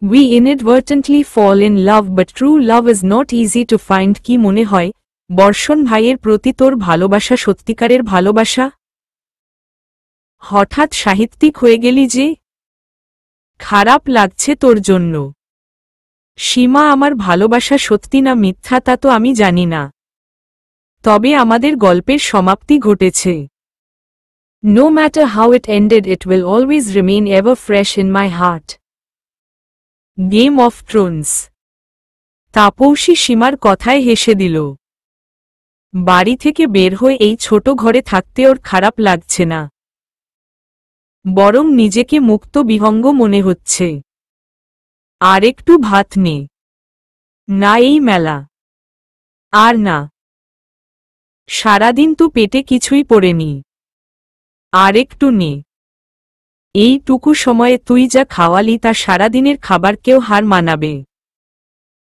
We inadvertently fall in love but true love is not easy to find. কি মনে হয় বর্ষণ ভাইয়ের প্রতি তোর ভালোবাসা সত্যিকারের ভালোবাসা? হঠাৎ সাহিত্যিক হয়ে গেলি যে? খারাপ লাগছে তোর জন্য। সীমা, আমার ভালোবাসা সত্যি না মিথ্যা তা তো আমি জানি না, তবে আমাদের গল্পের সমাপ্তি ঘটেছে। No matter how it ended, it will always remain ever fresh in my heart. Game of thrones. Tapasi সীমার কথায় হেসে দিল। বাড়ি থেকে বের হয়ে এই ছোট ঘরে থাকতে ওর খারাপ লাগছে না, বরং নিজেকে মুক্ত বিহঙ্গ মনে হচ্ছে। আর একটু ভাত নে। না, এই মেলা আর না, সারাদিন তো পেটে কিছুই পড়েনি। আর একটু নে। এইটুকু সময়ে তুই যা খাওয়ালি তা সারাদিনের খাবারকেও হার মানাবে।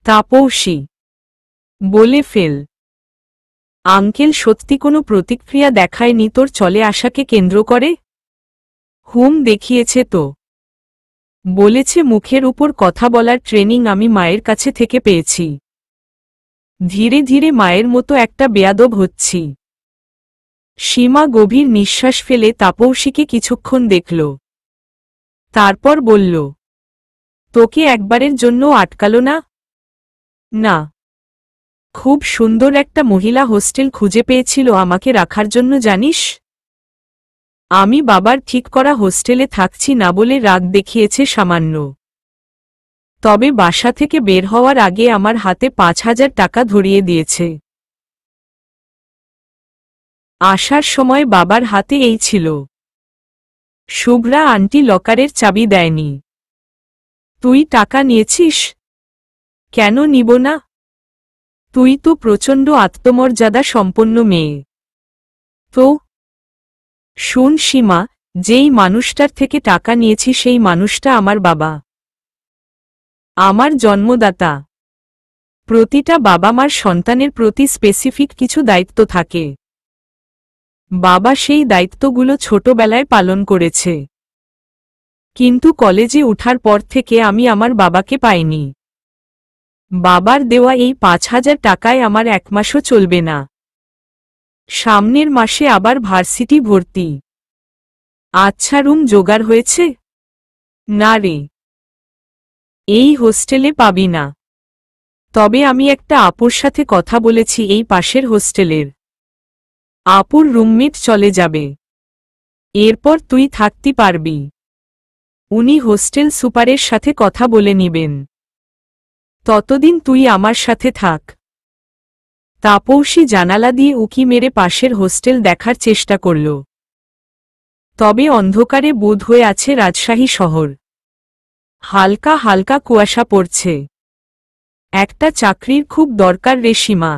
তাপসী বলে ফেল। আঙ্কেল সত্যি কোনো প্রতিক্রিয়া দেখায়নি তোর চলে আসাকে কেন্দ্র করে? হুম, দেখিয়েছে তো। বলেছে মুখের উপর কথা বলার ট্রেনিং আমি মায়ের কাছে থেকে পেয়েছি। ধীরে ধীরে মায়ের মতো একটা বেয়াদব হচ্ছি। সীমা গভীর নিঃশ্বাস ফেলে তাপসীকে কিছুক্ষণ দেখল, তারপর বলল, তোকে একবারের জন্য আটকালো না? না, খুব সুন্দর একটা মহিলা হোস্টেল খুঁজে পেয়েছিল আমাকে রাখার জন্য জানিস। আমি বাবার ঠিক করা হোস্টেলে থাকছি না বলে রাগ দেখিয়েছে সামান্য, তবে বাসা থেকে বের হওয়ার আগে আমার হাতে 5,000 টাকা ধরিয়ে দিয়েছে। আসার সময় বাবার হাতে এই ছিল। শুভ্রা আন্টি লকারের চাবি দেয়নি। তুই টাকা নিয়েছিস? কেন নিব না? তুই তো প্রচণ্ড আত্মমর্যাদা সম্পন্ন মেয়ে। তো শুন সীমা, যেই মানুষটার থেকে টাকা নিয়েছি সেই মানুষটা আমার বাবা, আমার জন্মদাতা। প্রতিটা বাবা মার সন্তানের প্রতি স্পেসিফিক কিছু দায়িত্ব থাকে। বাবা সেই দায়িত্বগুলো ছোটবেলায় পালন করেছে, কিন্তু কলেজে ওঠার পর থেকে আমি আমার বাবাকে পাইনি। বাবার দেওয়া এই 5,000 টাকায় আমার এক মাসও চলবে না। সামনের মাসে আবার ভার্সিটি ভর্তি। আচ্ছা, রুম জোগাড় হয়েছে? না রে, এই হোস্টেলে পাবি না। তবে আমি একটা আপুর সাথে কথা বলেছি এই পাশের হোস্টেলের। আপুর রুমমেট চলে যাবে, এরপর তুই থাকতে পারবি। উনি হোস্টেল সুপারের সাথে কথা বলে নিবেন। ততদিন তুই আমার সাথে থাক। তাপসী জানালা দিয়ে উকি মেরে পাশের হোস্টেল দেখার চেষ্টা করল, তবে অন্ধকারে বোধ হয়ে আছে রাজশাহী শহর। হালকা হালকা কুয়াশা পড়ছে। একটা চাকরির খুব দরকার রে সীমা।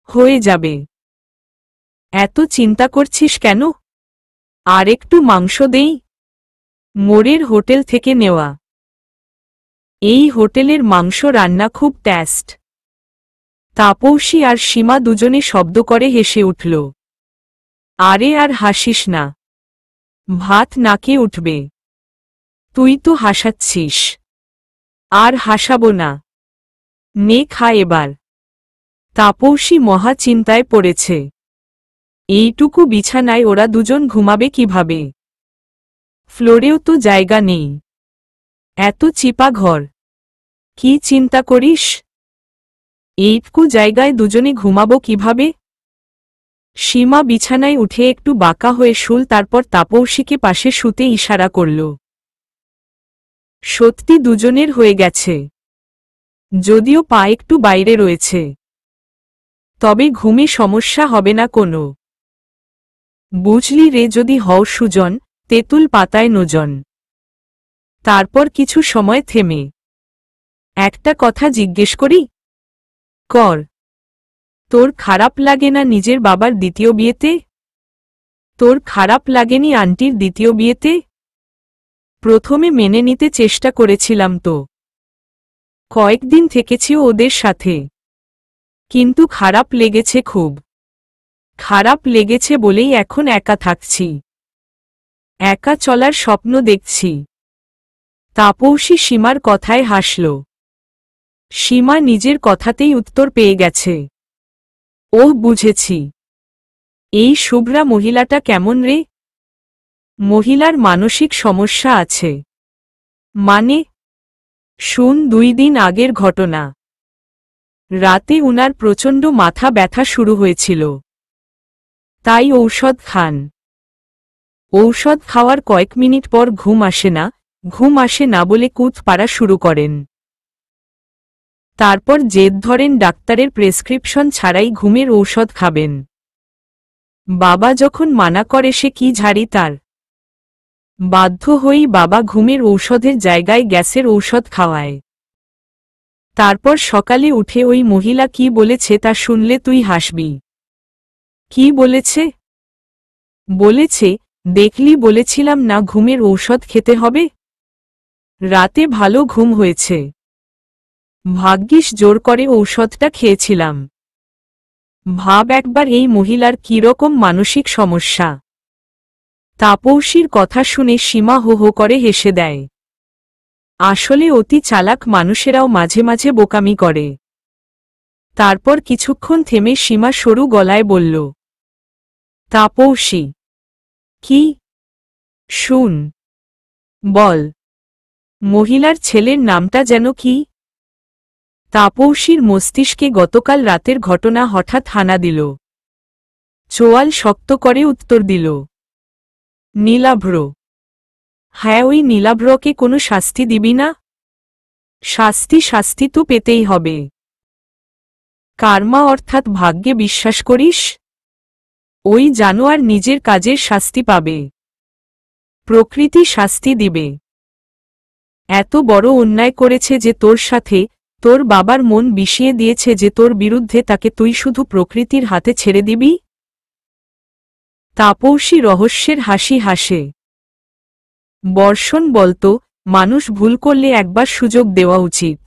হয়ে যাবে। এত চিন্তা করছিস কেন? আর একটু মাংস দেই? মোড়ের হোটেল থেকে নেওয়া। এই হোটেলের মাংস রান্না খুব টেস্ট। তাপসী আর সীমা দুজনে শব্দ করে হেসে উঠল। আরে আর হাসিস না, ভাত নাকে উঠবে। তুই তো হাসাচ্ছিস। আর হাসাবো না, নে খা এবার। তাপসী মহা চিন্তায় পড়েছে। এইটুকু বিছানায় ওরা দুজন ঘুমাবে কিভাবে? ফ্লোরেও তো জায়গা নেই। এত চিপা ঘর। কি চিন্তা করিস? এইটুকু জায়গায় দুজনে ঘুমাবো কিভাবে? সীমা বিছানায় উঠে একটু বাঁকা হয়ে শুল, তারপর তাপসীকে পাশে শুতে ইশারা করল। সত্যি দুজনের হয়ে গেছে, যদিও পা একটু বাইরে রয়েছে। তবে ঘুমে সমস্যা হবে না কোনো। বুঝলি রে, যদি হও সুজন, তেঁতুল পাতায় নোজন। তারপর কিছু সময় থেমে, একটা কথা জিজ্ঞেস করি? কর। তোর খারাপ লাগে না নিজের বাবার দ্বিতীয় বিয়েতে? তোর খারাপ লাগেনি আন্টির দ্বিতীয় বিয়েতে? প্রথমে মেনে নিতে চেষ্টা করেছিলাম তো, কয়েকদিন থেকেছিও ওদের সাথে, কিন্তু খারাপ লেগেছে খুব। খারাপ লেগেছে বলেই এখন একা থাকছি, একা চলার স্বপ্ন দেখছি। তাপসী সীমার কথায় হাসল। সীমা নিজের কথাতেই উত্তর পেয়ে গেছে। ওহ, বুঝেছি। এই শুভ্রা মহিলাটা কেমন রে? মহিলার মানসিক সমস্যা আছে। মানে? শুন, 2 দিন আগের ঘটনা। রাতে উনার প্রচণ্ড মাথা ব্যথা শুরু হয়েছিল। তাই ঔষধ খান। ঔষধ খাওয়ার কয়েক মিনিট পর ঘুম আসে না বলে কুঁত পাড়া শুরু করেন। তারপর জেদ ধরেন ডাক্তারের প্রেসক্রিপশন ছাড়াই ঘুমের ঔষধ খাবেন। বাবা যখন মানা করে সে কি ঝাড়ি তার। বাধ্য হয়েই বাবা ঘুমের ঔষধের জায়গায় গ্যাসের ঔষধ খাওয়ায়। তারপর সকালে উঠে ওই মহিলা কি বলেছে তা শুনলে তুই হাসবি। কি বলেছে? বলেছে, দেখলি বলেছিলাম না ঘুমের ঔষধ খেতে হবে। রাতে ভালো ঘুম হয়েছে। ভাগ্যিস জোর করে ঔষধটা খেয়েছিলাম। ভাব একবার এই মহিলার কিরকম মানসিক সমস্যা। তাপসীর কথা শুনে সীমা হো হো করে হেসে দেয়। আসলে অতি চালাক মানুষেরাও মাঝে মাঝে বোকামি করে। তারপর কিছুক্ষণ থেমে সীমা সরু গলায় বলল, তাপসী। কি? শুন। বল। মহিলার ছেলের নামটা যেন কি? তাপসীর মস্তিষ্কে গতকাল রাতের ঘটনা হঠাৎ হানা দিল। চোয়াল শক্ত করে উত্তর দিল, নীলাভ্র। হ্যাঁ, ওই নীলাভ্রকে কোনো শাস্তি দিবি না? শাস্তি তো পেতেই হবে। কার্মা অর্থাৎ ভাগ্যে বিশ্বাস করিস? ওই জানোয়ার নিজের কাজের শাস্তি পাবে। প্রকৃতি শাস্তি দিবে। এত বড় অন্যায় করেছে যে তোর সাথে, তোর বাবার মন বিষিয়ে দিয়েছে যে তোর বিরুদ্ধে, তাকে তুই শুধু প্রকৃতির হাতে ছেড়ে দিবি? তাপসী রহস্যের হাসি হাসে। বর্ষণ বলতো, মানুষ ভুল করলে একবার সুযোগ দেওয়া উচিত।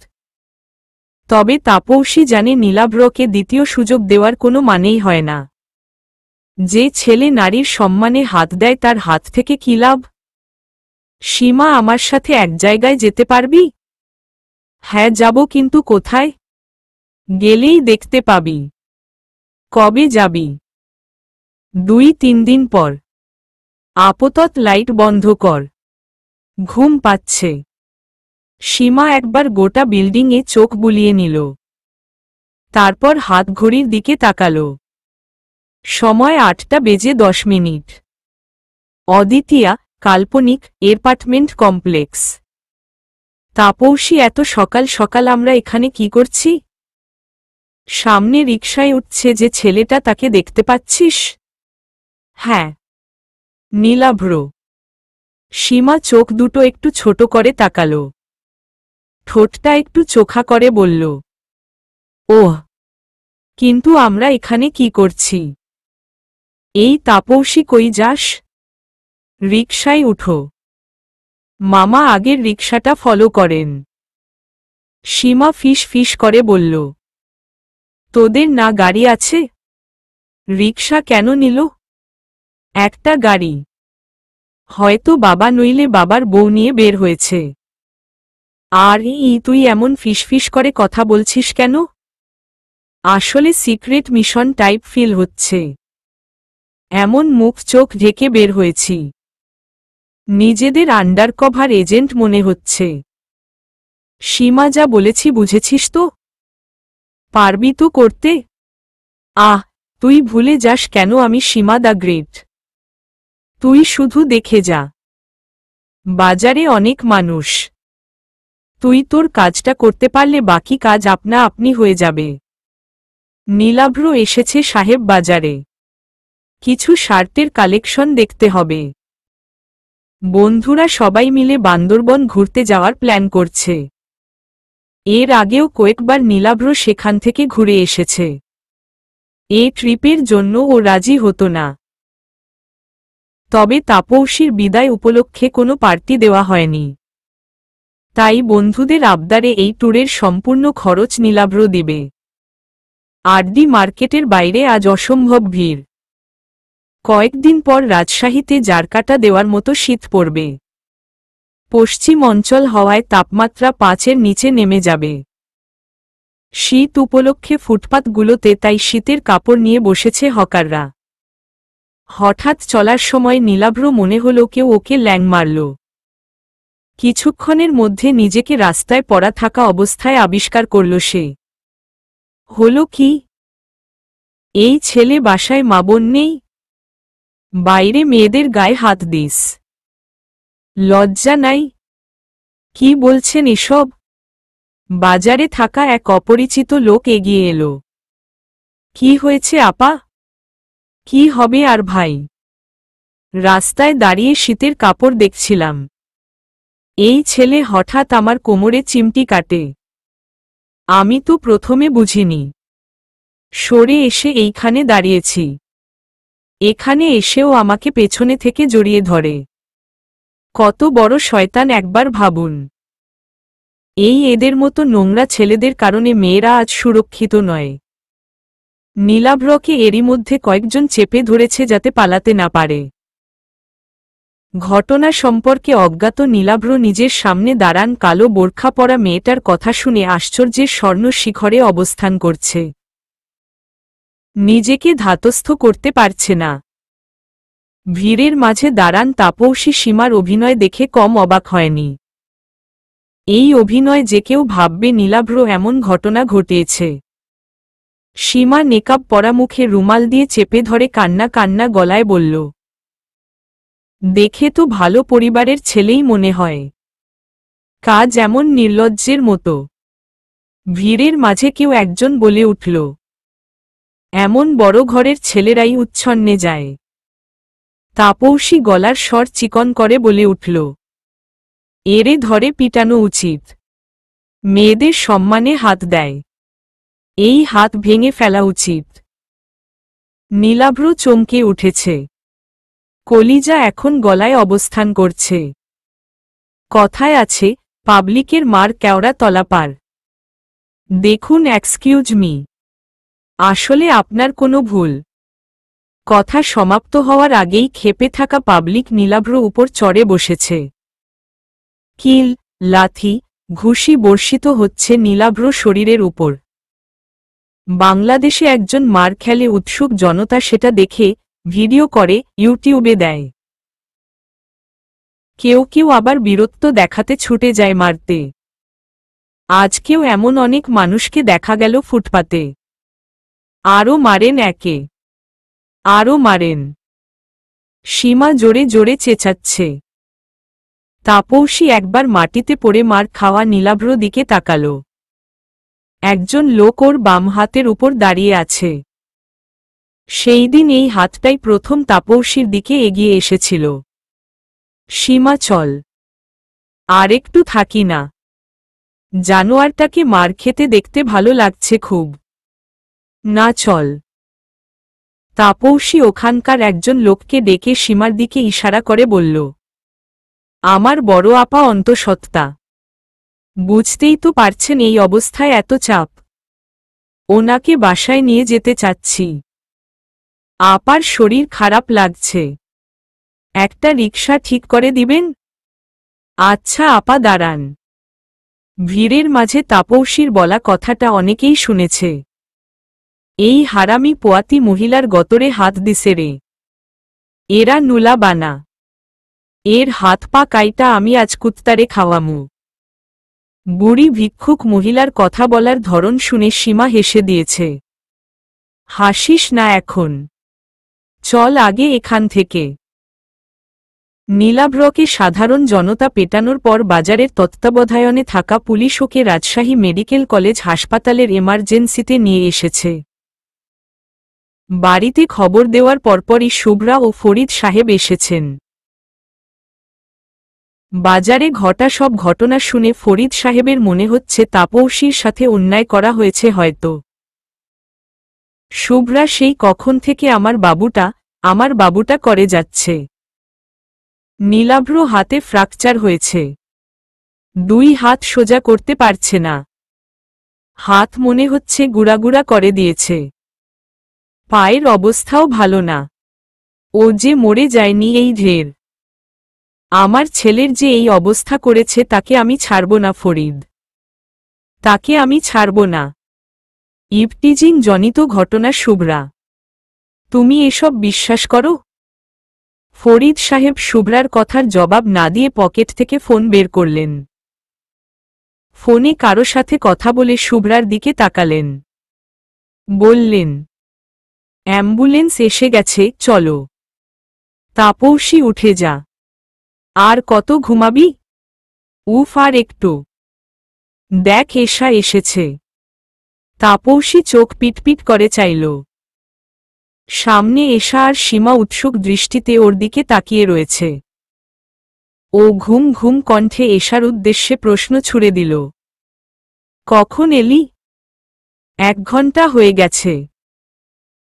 তবে তাপসী জানে নীলাভ্রকে দ্বিতীয় সুযোগ দেওয়ার কোনো মানেই হয় না। যে ছেলে নারীর সম্মানে হাত দেয় তার হাত থেকে কী লাভ? সীমা, আমার সাথে এক জায়গায় যেতে পারবি? হ্যাঁ যাব, কিন্তু কোথায়? গেলেই দেখতে পাবি। কবে যাবি? 2-3 দিন পর। আপাতত লাইট বন্ধ কর। ঘুম পাচ্ছে। সীমা একবার গোটা বিল্ডিংয়ে চোখ বুলিয়ে নিল। তারপর হাত ঘড়ির দিকে তাকাল। সময় 8:10। অদ্বিতীয়া, কাল্পনিক এপার্টমেন্ট কমপ্লেক্স। তাপসী, এত সকাল সকাল আমরা এখানে কি করছি? সামনে রিকশায় উঠছে যে ছেলেটা, তাকে দেখতে পাচ্ছিস? হ্যাঁ। নীলাভ্র। সীমা চোখ দুটো একটু ছোট করে তাকাল। ঠোঁটটা একটু চোখা করে বলল, ওহ। কিন্তু আমরা এখানে কি করছি? এই তাপসী, কই যাস? রিকশায় উঠো। মামা আগের রিকশাটা ফলো করেন। সীমা ফিস ফিস করে বলল, তোদের না গাড়ি আছে? রিকশা কেন নিল? একটা গাড়ি। হয়তো বাবা নইলে বাবার বউ নিয়ে বের হয়েছে। আর তুই এমন ফিসফিস করে কথা বলছিস কেন? আসলে সিক্রেট মিশন টাইপ ফিল হচ্ছে। এমন মুখ চোখ ঢেকে বের হয়েছি। নিজেদের আন্ডারকভার এজেন্ট মনে হচ্ছে। সীমা, যা বলেছি বুঝেছিস তো? পারবি তো করতে? তুই ভুলে যাস কেন আমি সীমা দ্য গ্রেট। তুই শুধু দেখে যা। বাজারে অনেক মানুষ। তুই তোর কাজটা করতে পারলে বাকি কাজ আপনা আপনি হয়ে যাবে। নীলাভ্র এসেছে সাহেব বাজারে। কিছু শার্টের কালেকশন দেখতে হবে। বন্ধুরা সবাই মিলে বান্দরবন ঘুরতে যাওয়ার প্ল্যান করছে। এর আগেও কয়েকবার নীলাভ্র সেখান থেকে ঘুরে এসেছে। এই ট্রিপের জন্য ও রাজি হতো না। তবে তাপসীর বিদায় উপলক্ষে কোনো পার্টি দেওয়া হয়নি। তাই বন্ধুদের আবদারে এই ট্যুরের সম্পূর্ণ খরচ নীলাভ্র দিবে। আরডি মার্কেটের বাইরে আজ অসম্ভব ভিড়। কয়েকদিন পর রাজশাহীতে জারকাটা দেওয়ার মতো শীত পড়বে। পশ্চিম অঞ্চল হওয়ায় তাপমাত্রা 5-এর নিচে নেমে যাবে। শীত উপলক্ষে ফুটপাতগুলোতে তাই শীতের কাপড় নিয়ে বসেছে হকাররা। হঠাৎ চলার সময় নীলাভ্র মনে হলো কেউ ওকে ল্যাং মারল। কিছুক্ষণের মধ্যে নিজেকে রাস্তায় পড়া থাকা অবস্থায় আবিষ্কার করল সে। হলো কি? এই ছেলে বাসায় মা বোন নেই, বাইরে মেয়েদের গায়ে হাত দিস, লজ্জা নাই? কি বলছেন এসব? বাজারে থাকা এক অপরিচিত লোক এগিয়ে এলো। কি হয়েছে আপা? কি হবে আর ভাই, রাস্তায় দাঁড়িয়ে শীতের কাপড় দেখছিলাম, এই ছেলে হঠাৎ আমার কোমরে চিমটি কাটে। আমি তো প্রথমে বুঝিনি, সরে এসে এইখানে দাঁড়িয়েছি, এখানে এসেও আমাকে পেছনে থেকে জড়িয়ে ধরে। কত বড় শয়তান একবার ভাবুন। এই এদের মতো নোংরা ছেলেদের কারণে মেয়েরা আজ সুরক্ষিত নয়। নীলাভ্রকে এরই মধ্যে কয়েকজন চেপে ধরেছে যাতে পালাতে না পারে। ঘটনা সম্পর্কে অজ্ঞাত নীলাভ্র নিজের সামনে দাঁড়ান কালো বোরখা পরা মেয়েটার কথা শুনে আশ্চর্যের স্বর্ণ শিখরে অবস্থান করছে। নিজেকে ধাতস্থ করতে পারছে না। ভিড়ের মাঝে দাঁড়ান তাপসী সীমার অভিনয় দেখে কম অবাক হয়নি। এই অভিনয় যে কেউ ভাববে নীলাভ্র এমন ঘটনা ঘটিয়েছে। সীমা নেকাব পরা মুখে রুমাল দিয়ে চেপে ধরে কান্না কান্না গলায় বলল, দেখে তো ভালো পরিবারের ছেলেই মনে হয়, কাজ এমন নির্লজ্জের মতো। ভিড়ের মাঝে কেউ একজন বলে উঠল, এমন বড় ঘরের ছেলেরাই উচ্ছন্নে যায়। তাপসী গলার স্বর চিকন করে বলে উঠল, এরে ধরে পিটানো উচিত, মেয়েদের সম্মানে হাত দেয়, এই হাত ভেঙে ফেলা উচিত। নীলাভ্র চমকে উঠেছে, কলিজা এখন গলায় অবস্থান করছে। কথায় আছে, পাবলিকের মার কেওড়া তলাপার। দেখুন এক্সকিউজ মি, আসলে আপনার কোনো ভুল। কথা সমাপ্ত হওয়ার আগেই ক্ষেপে থাকা পাবলিক নীলাভ্র উপর চড়ে বসেছে। কিল, লাথি, ঘুষি বর্ষিত হচ্ছে নীলাভ্র শরীরের উপর। বাংলাদেশে একজন মার খেলে উৎসুক জনতা সেটা দেখে ভিডিও করে ইউটিউবে দেয়। কেউ কেউ আবার বীরত্ব দেখাতে ছুটে যায় মারতে। আজকেও এমন অনেক মানুষকে দেখা গেল ফুটপাতে। আরও মারেন একে, আরও মারেন। সীমা জোরে জোরে চেঁচাচ্ছে। তাপসী একবার মাটিতে পড়ে মার খাওয়া নীলাভ্র দিকে তাকাল। একজন লোক ওর বাম হাতের উপর দাঁড়িয়ে আছে। সেই দিন এই হাতটাই প্রথম তাপসীর দিকে এগিয়ে এসেছিল। সীমা চল, আর একটু থাকি না, জানোয়ারটাকে মার খেতে দেখতে ভালো লাগছে খুব। না চল। তাপসী ওখানকার একজন লোককে ডেকে সীমার দিকে ইশারা করে বলল, আমার বড় আপা অন্তঃসত্ত্বা, বুঝতেই তো পারছেন এই অবস্থায় এত চাপ, ওনাকে বাসায় নিয়ে যেতে চাচ্ছি। আপার শরীর খারাপ লাগছে, একটা রিকশা ঠিক করে দিবেন? আচ্ছা আপা দাঁড়ান। ভিড়ের মাঝে তাপসীর বলা কথাটা অনেকেই শুনেছে। এই হারামি পোয়াতি মহিলার গতরে হাত দিছে রে, এরা নুলা বানা, এর হাত পা কাইটা আমি আজ কুত্তারে খাওয়ামু। বুড়ি ভিক্ষুক মহিলার কথা বলার ধরন শুনে সীমা হেসে দিয়েছে। হাসিস না এখন, চল আগে এখান থেকে। নীলাভ্রকে সাধারণ জনতা পেটানোর পর বাজারের তত্ত্বাবধায়নে থাকা পুলিশ ওকে রাজশাহী মেডিকেল কলেজ হাসপাতালের এমার্জেন্সিতে নিয়ে এসেছে। বাড়িতে খবর দেওয়ার পরপরই শুভ্রা ও ফরিদ সাহেব এসেছেন। বাজারে ঘটা সব ঘটনা শুনে ফরিদ সাহেবের মনে হচ্ছে তাপসীর সাথে অন্যায় করা হয়েছে হয়তো। শুভ্রা সেই কখন থেকে আমার বাবুটা করে যাচ্ছে। নীলাভ্র হাতে ফ্র্যাকচার হয়েছে, 2 হাত সোজা করতে পারছে না, হাত মনে হচ্ছে গুড়াগুড়া করে দিয়েছে। পায়ের অবস্থাও ভালো না, ও যে মরে যায়নি এই ঢের। আমার ছেলের যে এই অবস্থা করেছে তাকে আমি ছাড়ব না ফরিদ, তাকে আমি ছাড়ব না। ইভটিজিং জনিত ঘটনা শুভ্রা, তুমি এসব বিশ্বাস করো? ফরিদ সাহেব শুভ্রার কথার জবাব না দিয়ে পকেট থেকে ফোন বের করলেন। ফোনে কারো সাথে কথা বলে শুভ্রার দিকে তাকালেন। বললেন, অ্যাম্বুলেন্স এসে গেছে, চলো। তাপসী, উঠে যা। আর কত ঘুমাবি? উফ, আর একটু। দেখ, এশা এসেছে। তাপসী চোখ পিটপিট করে চাইল। সামনে এশা আর সীমা উৎসুক দৃষ্টিতে ওর দিকে তাকিয়ে রয়েছে। ও ঘুম ঘুম কণ্ঠে এশার উদ্দেশ্যে প্রশ্ন ছুড়ে দিল, কখন এলি? 1 ঘন্টা হয়ে গেছে।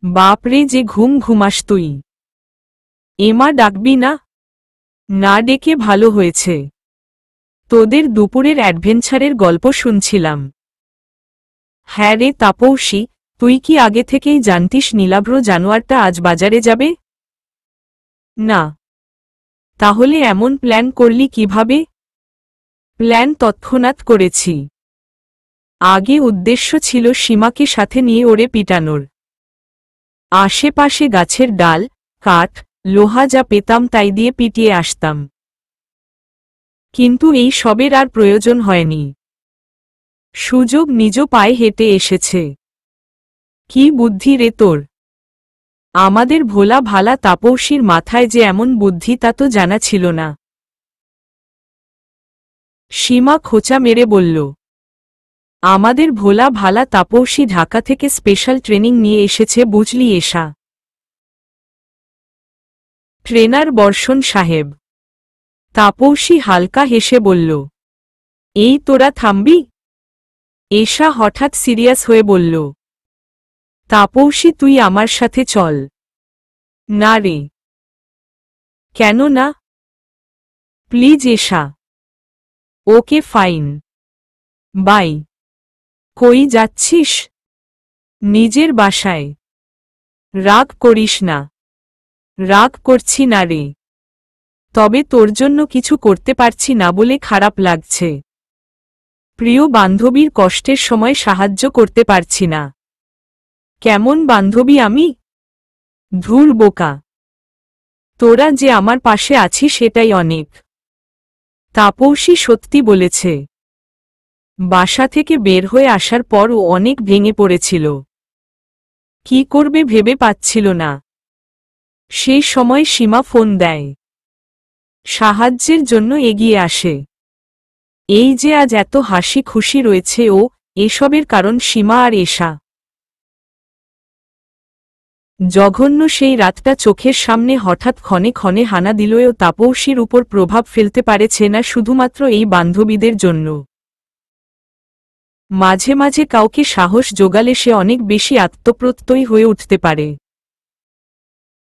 বাপরে, যে ঘুম ঘুমাস তুই। এমা ডাকবি না? না ডেকে ভালো হয়েছে, তোদের দুপুরের অ্যাডভেঞ্চারের গল্প শুনছিলাম। হ্যাঁ রে তাপসী, তুই কি আগে থেকেই জানতিস নীলাভ্র জানোয়ারটা আজ বাজারে যাবে? না। তাহলে এমন প্ল্যান করলি কিভাবে? প্ল্যান তৎক্ষণাৎ করেছি। আগে উদ্দেশ্য ছিল সীমাকে সাথে নিয়ে ওরে পিটানোর। আশেপাশে গাছের ডাল, কাঠ, লোহা যা পেতাম তাই দিয়ে পিটিয়ে আসতাম। কিন্তু এই সবের আর প্রয়োজন হয়নি। সুযোগ নিজ পায়ে হেঁটে এসেছে। কি বুদ্ধি রে তোর! আমাদের ভোলা ভালা তাপসীর মাথায় যে এমন বুদ্ধি তা তো জানা ছিল না। সীমা খোঁচা মেরে বলল, আমাদের ভোলা ভালা তাপসী ঢাকা থেকে স্পেশাল ট্রেনিং নিয়ে এসেছে, বুঝলি এশা। ট্রেনার বর্ষণ সাহেব। তাপসী হালকা হেসে বলল, এই তোরা থামবি? এশা হঠাৎ সিরিয়াস হয়ে বলল, তাপসী, তুই আমার সাথে চল। না রে। কেন না? Please Esha. Okay fine, bye. কই যাচ্ছিস? নিজের বাসায়। রাগ করিস না। রাগ করছি না রে, তবে তোর জন্য কিছু করতে পারছি না বলে খারাপ লাগছে। প্রিয় বান্ধবীর কষ্টের সময় সাহায্য করতে পারছি না। কেমন বান্ধবী আমি? ধুর বোকা, তোরা যে আমার পাশে আছিস সেটাই অনেক। তাপসী সত্যি বলেছে। বাসা থেকে বের হয়ে আসার পর ও অনেক ভেঙে পড়েছিল। কি করবে ভেবে পাচ্ছিল না। সেই সময় সীমা ফোন দেয়, সাহায্যের জন্য এগিয়ে আসে। এই যে আজ এত হাসি খুশি রয়েছে ও, এসবের কারণ সীমা আর এশা। জঘন্য সেই রাতটা চোখের সামনে হঠাৎ ক্ষণে ক্ষণে হানা দিলেও তাপসীর উপর প্রভাব ফেলতে পারেছে না শুধুমাত্র এই বান্ধবীদের জন্য। মাঝে মাঝে কাউকে সাহস জোগালে সে অনেক বেশি আত্মপ্রত্যয়ী হয়ে উঠতে পারে।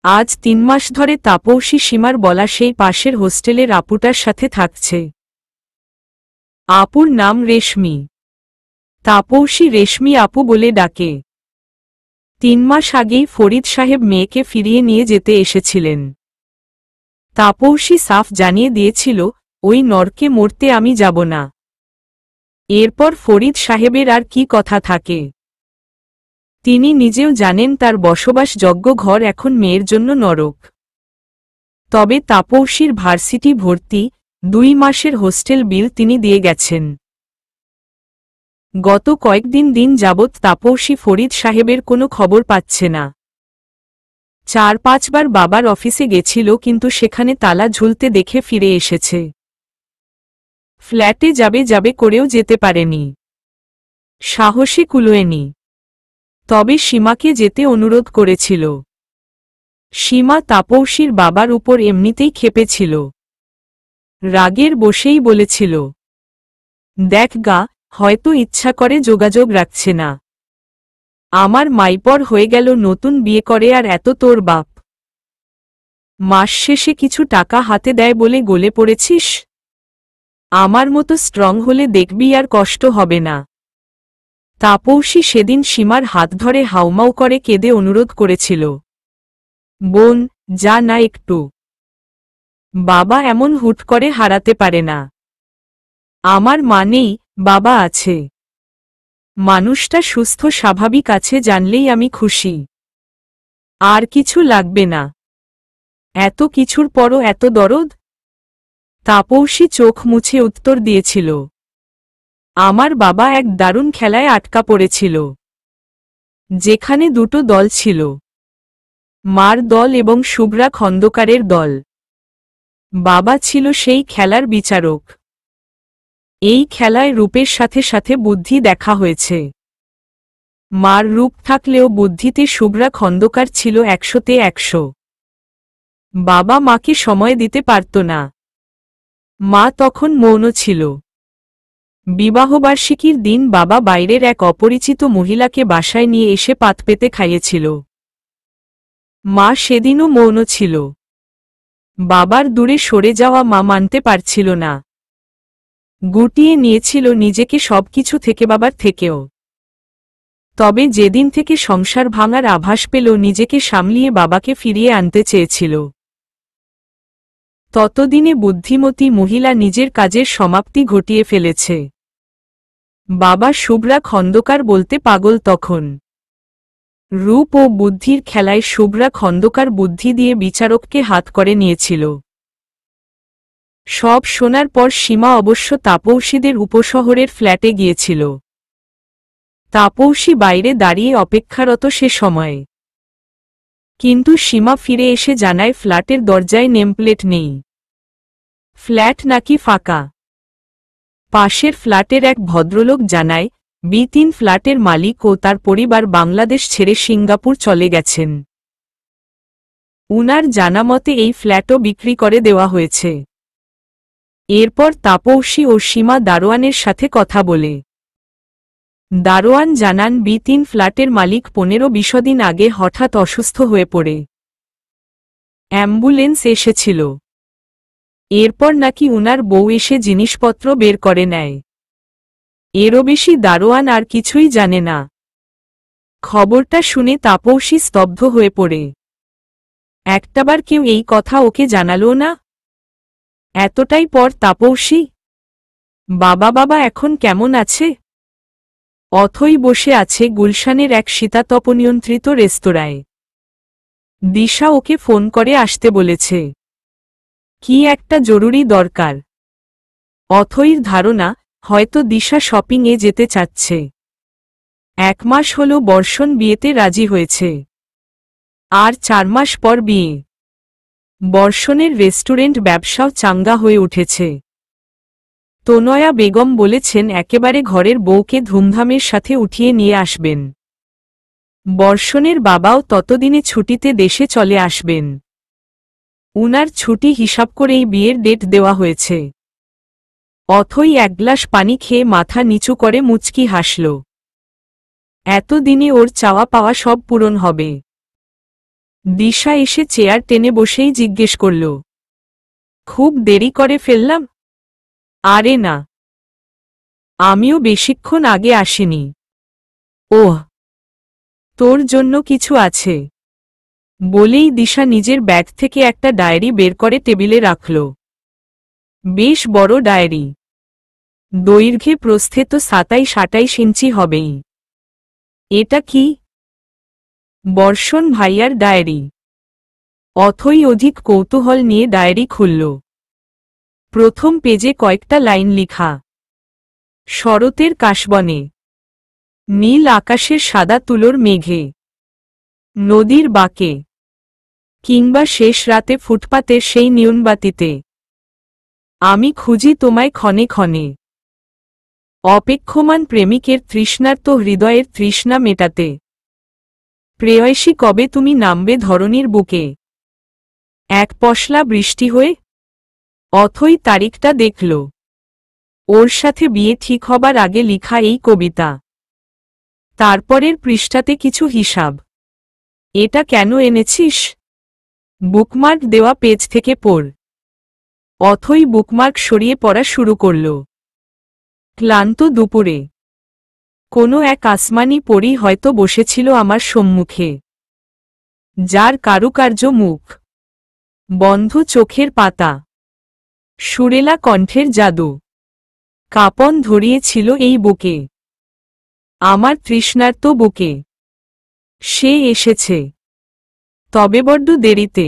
আজ 3 মাস ধরে তাপসী সীমার বলা সেই পাশের হোস্টেলের আপুটার সাথে থাকছে। আপুর নাম রেশমি। তাপসী রেশমি আপু বলে ডাকে। 3 মাস আগেই ফরিদ সাহেব মেয়েকে ফিরিয়ে নিয়ে যেতে এসেছিলেন। তাপসী সাফ জানিয়ে দিয়েছিল, ওই নরকে মরতে আমি যাব না। এরপর ফরিদ সাহেবের আর কি কথা থাকে? তিনি নিজেও জানেন তার বসবাসযোগ্য ঘর এখন মেয়ের জন্য নরক। তবে তাপসীর ভার্সিটি ভর্তি, 2 মাসের হোস্টেল বিল তিনি দিয়ে গেছেন। গত কয়েকদিন যাবৎ তাপসী ফরিদ সাহেবের কোনো খবর পাচ্ছে না। 4-5 বার বাবার অফিসে গেছিল কিন্তু সেখানে তালা ঝুলতে দেখে ফিরে এসেছে। ফ্ল্যাটে যাবে করেও যেতে পারেনি। সাহসে কুলোয়নি। তবে সীমাকে যেতে অনুরোধ করেছিল। সীমা তাপসীর বাবার উপর এমনিতেই ক্ষেপেছিল। রাগের বশেই বলেছিল, দেখ গা, হয়তো ইচ্ছা করে যোগাযোগ রাখছে না। আমার মাইপর হয়ে গেল, নতুন বিয়ে করে আর এত তোর বাপ। মাস শেষে কিছু টাকা হাতে দেয় বলে গলে পড়েছিস? আমার মতো স্ট্রং হলে দেখবি আর কষ্ট হবে না। তাপসী সেদিন সীমার হাত ধরে হাউমাউ করে কেঁদে অনুরোধ করেছিল, বোন, যা না একটু। বাবা এমন হুট করে হারাতে পারে না। আমার মা নেই, বাবা আছে। মানুষটা সুস্থ স্বাভাবিক আছে জানলেই আমি খুশি। আর কিছু লাগবে না। এত কিছুর পরও এত দরদ? তাপসী চোখ মুছে উত্তর দিয়েছিল, আমার বাবা এক দারুণ খেলায় আটকা পড়েছিল, যেখানে দুটো দল ছিল, মার দল এবং শুভ্রা খন্দকারের দল। বাবা ছিল সেই খেলার বিচারক। এই খেলায় রূপের সাথে সাথে বুদ্ধি দেখা হয়েছে। মার রূপ থাকলেও বুদ্ধিতে শুভ্রা খন্দকার ছিল 100-তে 100। বাবা মাকে সময় দিতে পারত না। মা তখন মৌন ছিল। বিবাহবার্ষিকীর দিন বাবা বাইরের এক অপরিচিত মহিলাকে বাসায় নিয়ে এসে পাত পেতে খাইয়েছিল। মা সেদিনও মৌন ছিল। বাবার দূরে সরে যাওয়া মা মানতে পারছিল না। গুটিয়ে নিয়েছিল নিজেকে সবকিছু থেকে, বাবার থেকেও। তবে যেদিন থেকে সংসার ভাঙার আভাস পেল নিজেকে সামলিয়ে বাবাকে ফিরিয়ে আনতে চেয়েছিল, ততদিনে বুদ্ধিমতী মহিলা নিজের কাজের সমাপ্তি ঘটিয়ে ফেলেছে। বাবা শুভ্রা খন্দকার বলতে পাগল তখন। রূপ ও বুদ্ধির খেলায় শুভ্রা খন্দকার বুদ্ধি দিয়ে বিচারককে হাত করে নিয়েছিল। সব শোনার পর সীমা অবশ্য তাপসীদের উপশহরের ফ্ল্যাটে গিয়েছিল। তাপসী বাইরে দাঁড়িয়ে অপেক্ষারত সে সময়ে। কিন্তু সীমা ফিরে এসে জানায় ফ্ল্যাটের দরজায় নেমপ্লেট নেই। ফ্ল্যাট নাকি ফাঁকা। পাশের ফ্ল্যাটের এক ভদ্রলোক জানায়, B3 ফ্ল্যাটের মালিক ও তার পরিবার বাংলাদেশ ছেড়ে সিঙ্গাপুর চলে গেছেন। উনার জানামতে এই ফ্ল্যাটও বিক্রি করে দেওয়া হয়েছে। এরপর তাপসী ও সীমা দারোয়ানের সাথে কথা বলে। দারোয়ান জানান B3 ফ্ল্যাটের মালিক 15-20 দিন আগে হঠাৎ অসুস্থ হয়ে পড়ে অ্যাম্বুলেন্স এসেছিল। এরপর নাকি উনার বউ এসে জিনিসপত্র বের করে নেয়। এরও বেশি দারোয়ান আর কিছুই জানে না। খবরটা শুনে তাপসী স্তব্ধ হয়ে পড়ে। একটাবার কেউ এই কথা ওকে জানালো না? এতটাই পর তাপসী, বাবা এখন কেমন আছে? অথই বসে আছে গুলশানের এক শীতাতপনিয়ন্ত্রিত রেস্তোরাঁয়। দিশা ওকে ফোন করে আসতে বলেছে। কি একটা জরুরি দরকার। অথইর ধারণা, হয়তো দিশা শপিংয়ে যেতে চাচ্ছে। 1 মাস হলো বর্ষণ বিয়েতে রাজি হয়েছে। আর 4 মাস পর বিয়ে। বর্ষণের রেস্টুরেন্ট ব্যবসাও চাঙ্গা হয়ে উঠেছে। তনয়া বেগম বলেছেন একেবারে ঘরের বউকে ধুমধামের সাথে উঠিয়ে নিয়ে আসবেন। বর্ষণের বাবাও ততদিনে ছুটিতে দেশে চলে আসবেন। উনার ছুটি হিসাব করেই বিয়ের ডেট দেওয়া হয়েছে। অথই 1 গ্লাস পানি খেয়ে মাথা নিচু করে মুচকি হাসল। এতদিনে ওর চাওয়া পাওয়া সব পূরণ হবে। দিশা এসে চেয়ার টেনে বসেই জিজ্ঞেস করল, খুব দেরি করে ফেললাম? আরে না, আমিও বেশিক্ষণ আগে আসিনি। ওহ, তোর জন্য কিছু আছে বলেই দিশা নিজের ব্যাগ থেকে একটা ডায়েরি বের করে টেবিলে রাখল। বেশ বড় ডায়েরি। দৈর্ঘ্যে প্রস্থে তো 27-28 ইঞ্চি হবেই। এটা কি? বর্ষণ ভাইয়ার ডায়েরি। অথই অধিক কৌতূহল নিয়ে ডায়েরি খুলল। প্রথম পেজে কয়েকটা লাইন লিখা। শরতের কাশবনে, নীল আকাশের সাদা তুলোর মেঘে, নদীর বাঁকে, কিংবা শেষ রাতে ফুটপাতের সেই নিয়নবাতিতে আমি খুঁজি তোমায় ক্ষণে ক্ষণে। অপেক্ষমান প্রেমিকের তৃষ্ণার্ত হৃদয়ের তৃষ্ণা মেটাতে। প্রেয়সী কবে তুমি নামবে ধরণীর বুকে, এক পশলা বৃষ্টি হয়ে? অথই তারিখটা দেখল। ওর সাথে বিয়ে ঠিক হবার আগে লিখা এই কবিতা। তারপরের পৃষ্ঠাতে কিছু হিসাব। এটা কেন এনেছিস? বুকমার্ক দেওয়া পেজ থেকে পড়। অথই বুকমার্ক সরিয়ে পড়া শুরু করল। ক্লান্ত দুপুরে কোনো এক আসমানি পরী হয়তো বসেছিল আমার সম্মুখে, যার কারুকার্য মুখ বন্ধ চোখের পাতা। সুরেলা কণ্ঠের জাদু। কাঁপন ধরিয়েছিল এই বুকে, আমার তৃষ্ণার্ত বুকে। সে এসেছে, তবে বড্ড দেরিতে।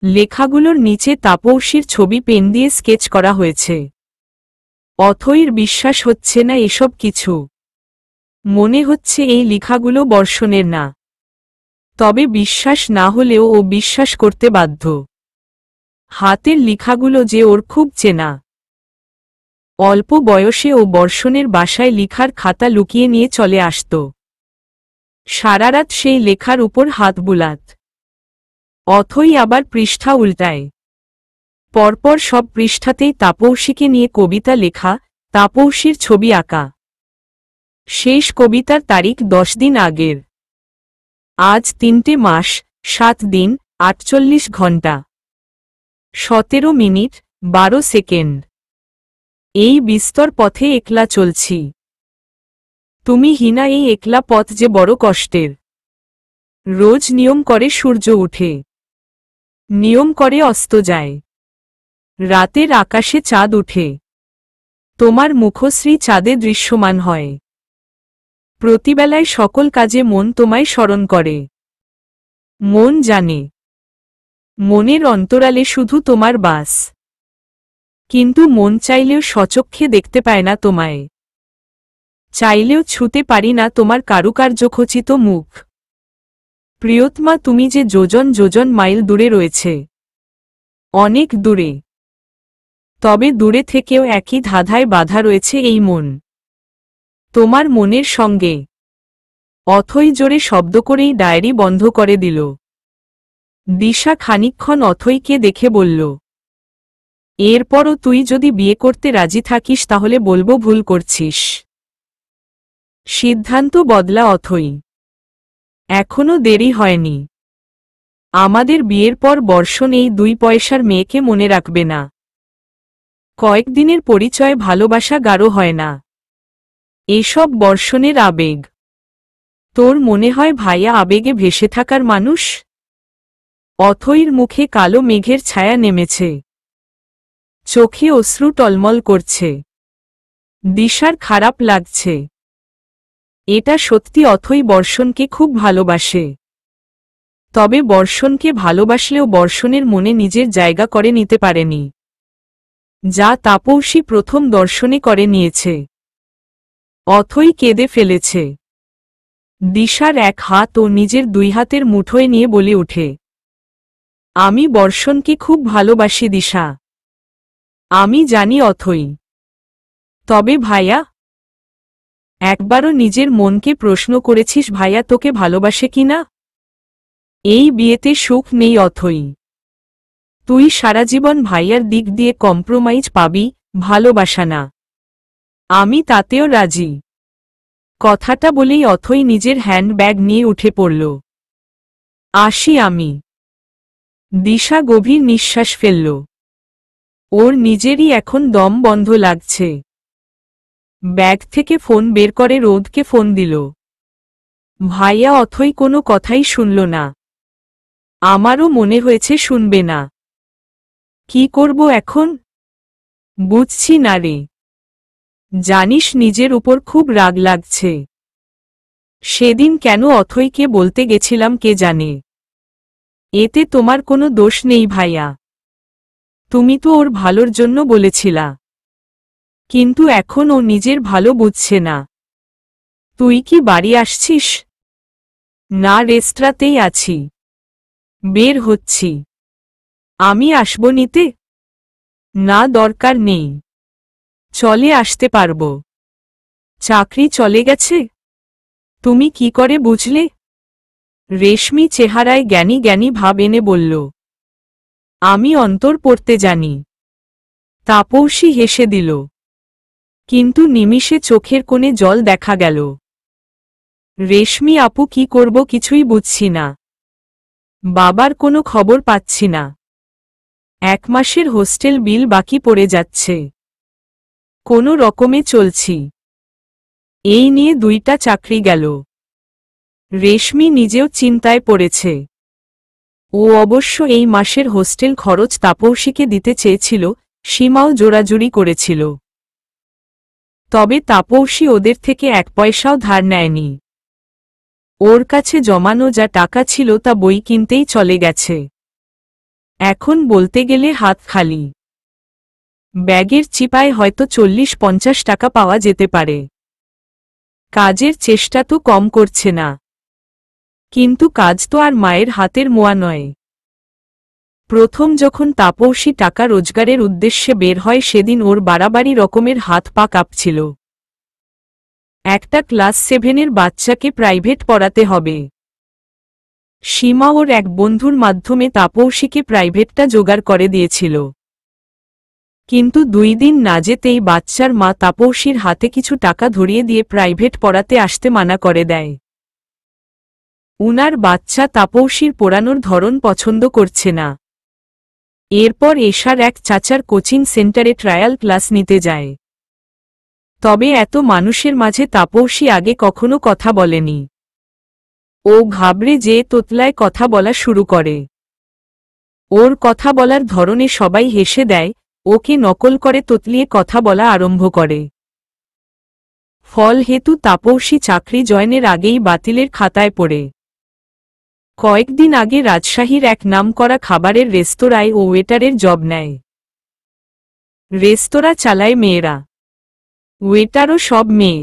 লেখাগুলোর নিচে তাপসীর ছবি পেন দিয়ে স্কেচ করা হয়েছে। অথৈর বিশ্বাস হচ্ছে না এসব কিছু। মনে হচ্ছে এই লেখাগুলো বর্ষণের না। তবে বিশ্বাস না হলেও ও বিশ্বাস করতে বাধ্য। হাতের লেখাগুলো যে ওর খুব চেনা। অল্প বয়সে ও বর্ষণের বাসায় লেখার খাতা লুকিয়ে নিয়ে চলে আসত। সারারাত সেই লেখার উপর হাত বুলাত। অথৈ আবার পৃষ্ঠা উল্টায়। পরপর সব পৃষ্ঠাতেই তাপসীকে নিয়ে কবিতা লেখা, তাপসীর ছবি আঁকা। শেষ কবিতার তারিখ 10 দিন আগের। আজ 3টে মাস, 7 দিন, 48 ঘন্টা, 17 মিনিট, 12 সেকেন্ড। এই বিস্তর পথে একলা চলছি। তুমি হীনা, এই একলা পথ যে বড় কষ্টের। রোজ নিয়ম করে সূর্য উঠে, নিয়ম করে অস্ত যায়। রাতের আকাশে চাঁদ উঠে, তোমার মুখশ্রী চাঁদে দৃশ্যমান হয়। প্রতিবেলায় সকল কাজে মন তোমায় স্মরণ করে। মন জানে, মনের অন্তরালে শুধু তোমার বাস। কিন্তু মন চাইলেও স্বচক্ষে দেখতে পায় না তোমায়। চাইলেও ছুতে পারি না তোমার কারুকার্যখচিত মুখ। প্রিয়তমা, তুমি যে যোজন যোজন মাইল দূরে রয়েছে, অনেক দূরে। তবে দূরে থেকেও একই ধাঁধায় বাঁধা রয়েছে এই মন, তোমার মনের সঙ্গে। অথৈ জোরে শব্দ করেই ডায়েরি বন্ধ করে দিল। দিশা খানিকক্ষণ অথৈকে দেখে বলল, এরপরও তুই যদি বিয়ে করতে রাজি থাকিস তাহলে বলবো ভুল করছিস। সিদ্ধান্ত বদলা অথৈ। এখনো দেরি হয়নি। আমাদের বিয়ের পর বর্ষণ এই 2 পয়সার মেয়েকে মনে রাখবে না। কয়েকদিনের পরিচয় ভালোবাসা গাঢ় হয় না। এসব বর্ষণের আবেগ। তোর মনে হয় ভাইয়া আবেগে ভেসে থাকার মানুষ? অথৈর মুখে কালো মেঘের ছায়া নেমেছে, চোখে অশ্রু টলমল করছে। দিশার খারাপ লাগছে। এটা সত্যি, অথৈ বর্ষণকে খুব ভালোবাসে। তবে বর্ষণকে ভালোবাসলেও বর্ষণের মনে নিজের জায়গা করে নিতে পারেনি, যা তাপসী প্রথম দর্শনে করে নিয়েছে। অথৈ কেঁদে ফেলেছে। দিশার এক হাত ও নিজের 2 হাতের মুঠোয় নিয়ে বলে ওঠে, আমি বর্ষণকে খুব ভালোবাসি দিশা। আমি জানি অথৈ। তবে ভাইয়া? একবারও নিজের মনকে প্রশ্ন করেছিস ভাইয়া তোকে ভালোবাসে কিনা? এই বিয়েতে সুখ নেই অথৈ। তুই সারা জীবন ভাইয়ার দিক দিয়ে কম্প্রোমাইজ পাবি, ভালোবাসা না। আমি তাতেও রাজি। কথাটা বলেই অথৈ নিজের হ্যান্ডব্যাগ নিয়ে উঠে পড়ল। আসি আমি। দিশা গভীর নিঃশ্বাস ফেলল। ওর নিজেরই এখন দম বন্ধ লাগছে। ব্যাগ থেকে ফোন বের করে রোদকে ফোন দিল। ভাইয়া অথৈ কোনো কথাই শুনল না। আমারও মনে হয়েছে শুনবে না। কি করব এখন? বুঝছি না রে। জানিস নিজের উপর খুব রাগ লাগছে। সেদিন কেন অথৈকে বলতে গেছিলাম কে জানে। এতে তোমার কোনো দোষ নেই ভাইয়া। তুমি তো ওর ভালোর জন্য বলেছিলা। কিন্তু এখন ও নিজের ভালো বুঝছে না। তুই কি বাড়ি আসছিস? না, রেস্টুরেন্টেই আছি। বের হচ্ছি। আমি আসব নিতে? না, দরকার নেই। চলে আসতে পারব। চাকরি চলে গেছে? তুমি কি করে বুঝলে? রেশমি চেহারায় জ্ঞানী জ্ঞানী ভাব এনে বলল, আমি অন্তর পড়তে জানি। তাপসী হেসে দিল। কিন্তু নিমিষে চোখের কোণে জল দেখা গেল। রেশমি আপু, কি করব কিছুই বুঝছি না। বাবার কোনো খবর পাচ্ছি না। 1 মাসের হোস্টেল বিল বাকি পড়ে যাচ্ছে। কোনো রকমে চলছি। এই নিয়ে 2টা চাকরি গেল। রেশমি নিজেও চিন্তায় পড়েছে। ও অবশ্য এই মাসের হোস্টেল খরচ তাপসীকে দিতে চেয়েছিল, সীমাও জোরাজুরি করেছিল। তবে তাপসী ওদের থেকে 1 পয়সাও ধার নেয়নি। ওর কাছে জমানো যা টাকা ছিল তা বই কিনতেই চলে গেছে। এখন বলতে গেলে হাত খালি। ব্যাগের চিপায় হয়তো 40-50 টাকা পাওয়া যেতে পারে। কাজের চেষ্টা তো কম করছে না, কিন্তু কাজ তো আর মায়ের হাতের মোয়া নয়। প্রথম যখন তাপসী টাকা রোজগারের উদ্দেশ্যে বের হয় সেদিন ওর বাড়াবাড়ি রকমের হাত পা কাঁপছিল। একটা ক্লাস 7-এর বাচ্চাকে প্রাইভেট পড়াতে হবে। সীমা ওর এক বন্ধুর মাধ্যমে তাপসীকে প্রাইভেটটা জোগাড় করে দিয়েছিল। কিন্তু 2 দিন না যেতেই বাচ্চার মা তাপসীর হাতে কিছু টাকা ধরিয়ে দিয়ে প্রাইভেট পড়াতে আসতে মানা করে দেয়। উনার বাচ্চা তাপসীর পড়ানোর ধরন পছন্দ করছে না। এরপর এশার এক চাচার কোচিং সেন্টারে ট্রায়াল ক্লাস নিতে যায়। তবে এত মানুষের মাঝে তাপসী আগে কখনো কথা বলেনি। ও ঘাবড়ে যেয়ে তোতলায় কথা বলা শুরু করে। ওর কথা বলার ধরনে সবাই হেসে দেয়, ওকে নকল করে তোতলিয়ে কথা বলা আরম্ভ করে। ফল হেতু তাপসী চাকরি জয়েনের আগেই বাতিলের খাতায় পড়ে। কয়েকদিন আগে রাজশাহীর এক নামকরা খাবারের রেস্তোরাঁয় ও ওয়েটারের জব নেয়। রেস্তোরাঁ চালায় মেয়েরা, ওয়েটারও সব মেয়ে।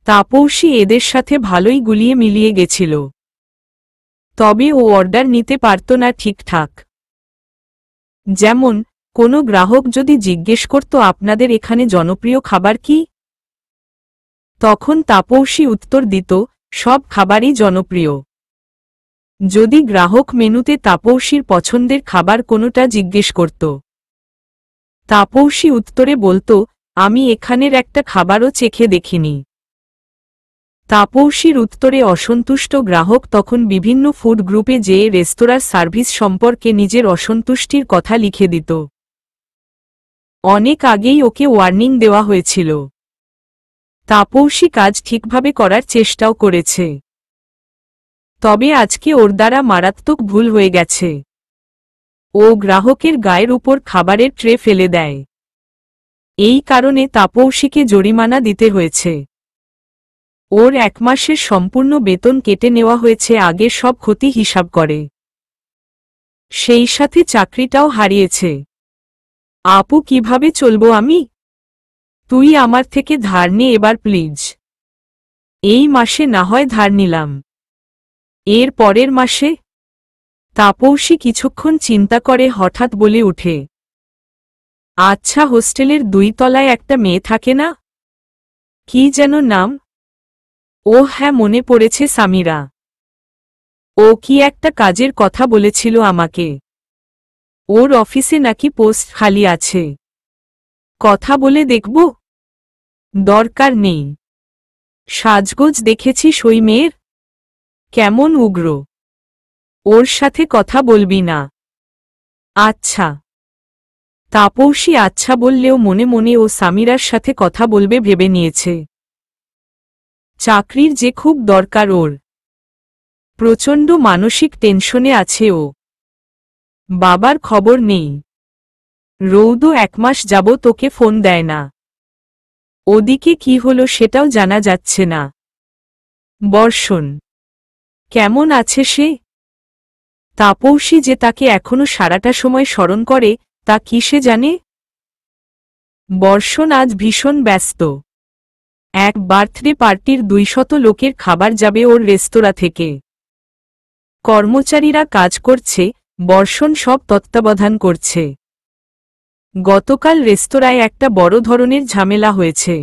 তাপসী এদের সাথে ভালোই গুলিয়ে মিলিয়ে গেছিল। তবে ও অর্ডার নিতে পারত না ঠিকঠাক। যেমন, কোনো গ্রাহক যদি জিজ্ঞেস করত আপনাদের এখানে জনপ্রিয় খাবার কি, তখন তাপসী উত্তর দিত, সব খাবারই জনপ্রিয়। যদি গ্রাহক মেনুতে তাপসীর পছন্দের খাবার কোনোটা জিজ্ঞেস করত, তাপসী উত্তরে বলতো, আমি এখানের একটা খাবারও চেখে দেখিনি। তাপসীর উত্তরে অসন্তুষ্ট গ্রাহক তখন বিভিন্ন ফুড গ্রুপে যেয়ে রেস্তোরাঁর সার্ভিস সম্পর্কে নিজের অসন্তুষ্টির কথা লিখে দিত। অনেক আগেই ওকে ওয়ার্নিং দেওয়া হয়েছিল। তাপসী কাজ ঠিকভাবে করার চেষ্টাও করেছে। তবে আজকে ওর দ্বারা মারাত্মক ভুল হয়ে গেছে। ও গ্রাহকের গায়ের উপর খাবারের ট্রে ফেলে দেয়। এই কারণে তাপসীকে জরিমানা দিতে হয়েছে। ওর 1 মাসের সম্পূর্ণ বেতন কেটে নেওয়া হয়েছে আগের সব ক্ষতি হিসাব করে। সেই সাথে চাকরিটাও হারিয়েছে। আপু কিভাবে চলবো আমি? তুই আমার থেকে ধার নে এবার প্লিজ। এই মাসে না হয় ধার নিলাম, এর পরের মাসে? তাপসী কিছুক্ষণ চিন্তা করে হঠাৎ বলে উঠে, আচ্ছা হোস্টেলের 2 তলায় একটা মেয়ে থাকে না? কি যেন নাম? ও হ্যাঁ মনে পড়েছে, সামিরা। ও কি একটা কাজের কথা বলেছিল আমাকে। ওর অফিসে নাকি পোস্ট খালি আছে। কথা বলে দেখব? দরকার নেই। সাজগোজ দেখেছিস ওই মেয়ের? কেমন উগ্র। ওর সাথে কথা বলবি না। আচ্ছা। তাপসী আচ্ছা বললেও মনে মনে ও সামিরার সাথে কথা বলবে ভেবে নিয়েছে। চাকরির যে খুব দরকার ওর। প্রচণ্ড মানসিক টেনশনে আছে ও। বাবার খবর নেই। রৌদ 1 মাস যাবত তোকে ফোন দেয় না। ওদিকে কি হলো সেটাও জানা যাচ্ছে না। বর্ষণ কেমন আছে সে? তাপসী যে তাকে এখনো সারাটা সময় স্মরণ করে তা কি সে জানে? বর্ষণ আজ ভীষণ ব্যস্ত। এক বার্থডে পার্টির 200 লোকের খাবার যাবে ওর রেস্তোরাঁ থেকে। কর্মচারীরা কাজ করছে, বর্ষণ সব তত্ত্বাবধান করছে। গতকাল রেস্তোরাঁয় একটা বড় ধরনের ঝামেলা হয়েছে।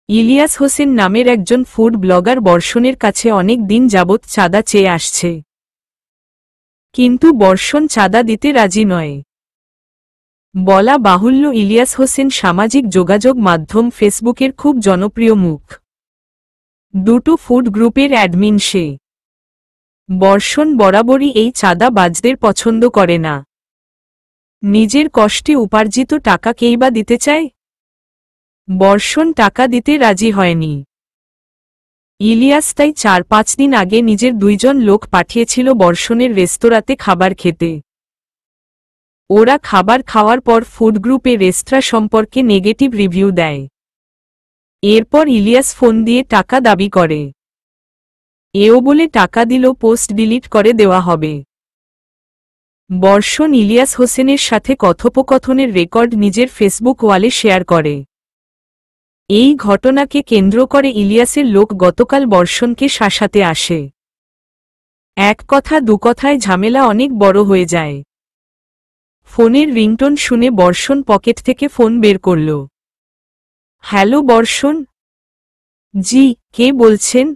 ইলিয়াস হোসেন নামের একজন ফুড ব্লগার বর্ষণের কাছে অনেক দিন যাবৎ চাঁদা চেয়ে আসছে। কিন্তু বর্ষণ চাঁদা দিতে রাজি নয়। বলা বাহুল্য ইলিয়াস হোসেন সামাজিক যোগাযোগ মাধ্যম ফেসবুকের খুব জনপ্রিয় মুখ। 2টো ফুড গ্রুপের অ্যাডমিন সে। বর্ষণ বরাবরই এই চাঁদাবাজদের পছন্দ করে না। নিজের কষ্টে উপার্জিত টাকাকেই বা দিতে চায়? বর্ষণ টাকা দিতে রাজি হয়নি। ইলিয়াস তাই 4-5 দিন আগে নিজের 2 জন লোক পাঠিয়েছিল বর্ষণের রেস্তোরাঁতে খাবার খেতে। ওরা খাবার খাওয়ার পর ফুড গ্রুপে রেস্তোরাঁ সম্পর্কে নেগেটিভ রিভিউ দেয়। এরপর ইলিয়াস ফোন দিয়ে টাকা দাবি করে। এও বলে টাকা দিলেও পোস্ট ডিলিট করে দেওয়া হবে। বর্ষণ ইলিয়াস হোসেনের সাথে কথোপকথনের রেকর্ড নিজের ফেসবুক ওয়ালে শেয়ার করে। এই ঘটনাকে কেন্দ্র করে ইলিয়াসের লোক গতকাল বর্ষণকে শাসাতে আসে। এক কথা দু কথায় ঝামেলা অনেক বড় হয়ে যায়। ফোনের রিংটোন শুনে বর্ষণ পকেট থেকে ফোন বের করল। হ্যালো বর্ষণ। জি, কে বলছেন?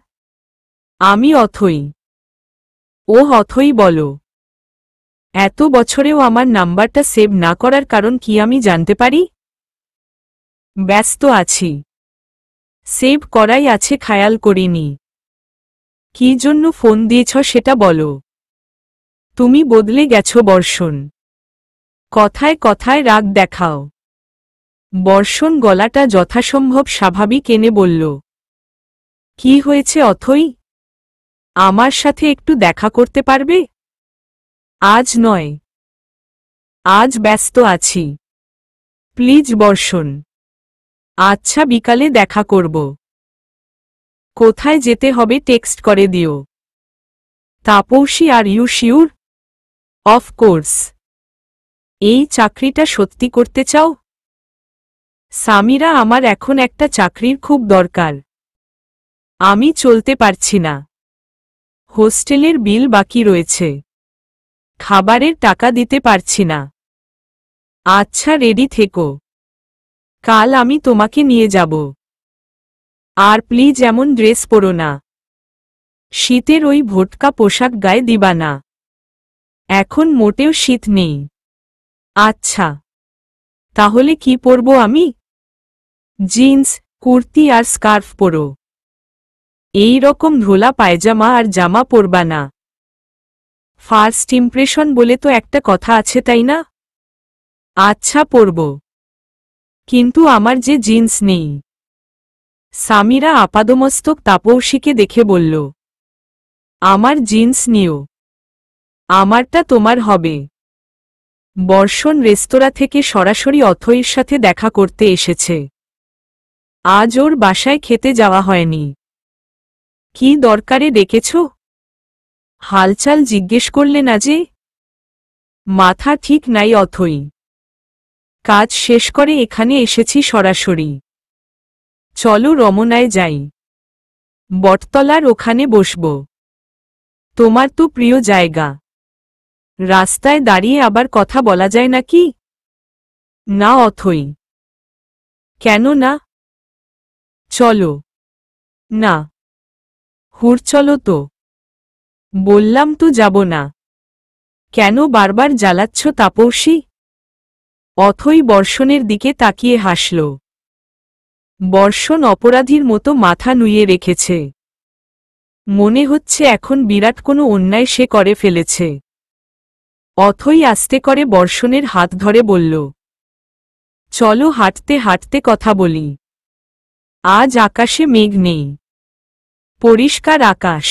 আমি অথই। ও অথই বলো। এত বছরেও আমার নাম্বারটা সেভ না করার কারণ কি আমি জানতে পারি? ব্যস্ত আছি। সেভ করাই আছে, খেয়াল করিনি। কি জন্য ফোন দিয়েছ সেটা বলো। তুমি বদলে গেছো বর্ষণ। কথায় কথায় রাগ দেখাও। বর্ষণ গলাটা যথাসম্ভব স্বাভাবিক এনে বলল। কি হয়েছে অথই? আমার সাথে একটু দেখা করতে পারবে? আজ নয়। আজ ব্যস্ত আছি। প্লিজ বর্ষণ। আচ্ছা, বিকালে দেখা করব। কোথায় যেতে হবে টেক্সট করে দিও। Tapasi, are you sure? Of course. এই চাকরিটা সত্যি করতে চাও? সামিরা, আমার এখন একটা চাকরির খুব দরকার। আমি চলতে পারছি না। হোস্টেলের বিল বাকি রয়েছে। খাবারের টাকা দিতে পারছি না। আচ্ছা, রেডি থেকো। কাল আমি তোমাকে নিয়ে যাব। আর প্লিজ এমন ড্রেস পরো না। শীতের ওই ভোটকা পোশাক গায়ে দিবা না। এখন মোটেও শীত নেই। আচ্ছা, তাহলে কি পরব আমি? জিন্স, কুর্তি আর স্কার্ফ পরো। এই রকম ঢোলা পায়জামা আর জামা পরবা না। ফার্স্ট ইমপ্রেশন বলে তো একটা কথা আছে, তাই না? আচ্ছা, পরব। কিন্তু আমার যে জিন্স নেই। সামিরা আপাদমস্তক তাপসীকে দেখে বলল। আমার জিন্স নিও। আমারটা তোমার হবে। বর্ষণ রেস্তোরাঁ থেকে সরাসরি অথইর সাথে দেখা করতে এসেছে। আজ ওর বাসায় খেতে যাওয়া হয়নি। কি দরকারে ডেকেছ? হালচাল জিজ্ঞেস করলে না যে? মাথা ঠিক নাই অথই। কাজ শেষ করে এখানে এসেছি সরাসরি। চলো রমনায় যাই। বটতলার ওখানে বসব। তোমার তো প্রিয় জায়গা। রাস্তায় দাঁড়িয়ে আবার কথা বলা যায় নাকি? না অথই। কেন না? চলো। না। হুর, চলো তো। বললাম তো যাব না। কেন বারবার জ্বালাচ্ছ তাপসী? অথই বর্ষণের দিকে তাকিয়ে হাসল। বর্ষণ অপরাধীর মতো মাথা নুইয়ে রেখেছে। মনে হচ্ছে এখন বিরাট কোনো অন্যায় সে করে ফেলেছে। অথই আস্তে করে বর্ষণের হাত ধরে বলল, চলো হাঁটতে হাঁটতে কথা বলি। আজ আকাশে মেঘ নেই। পরিষ্কার আকাশ।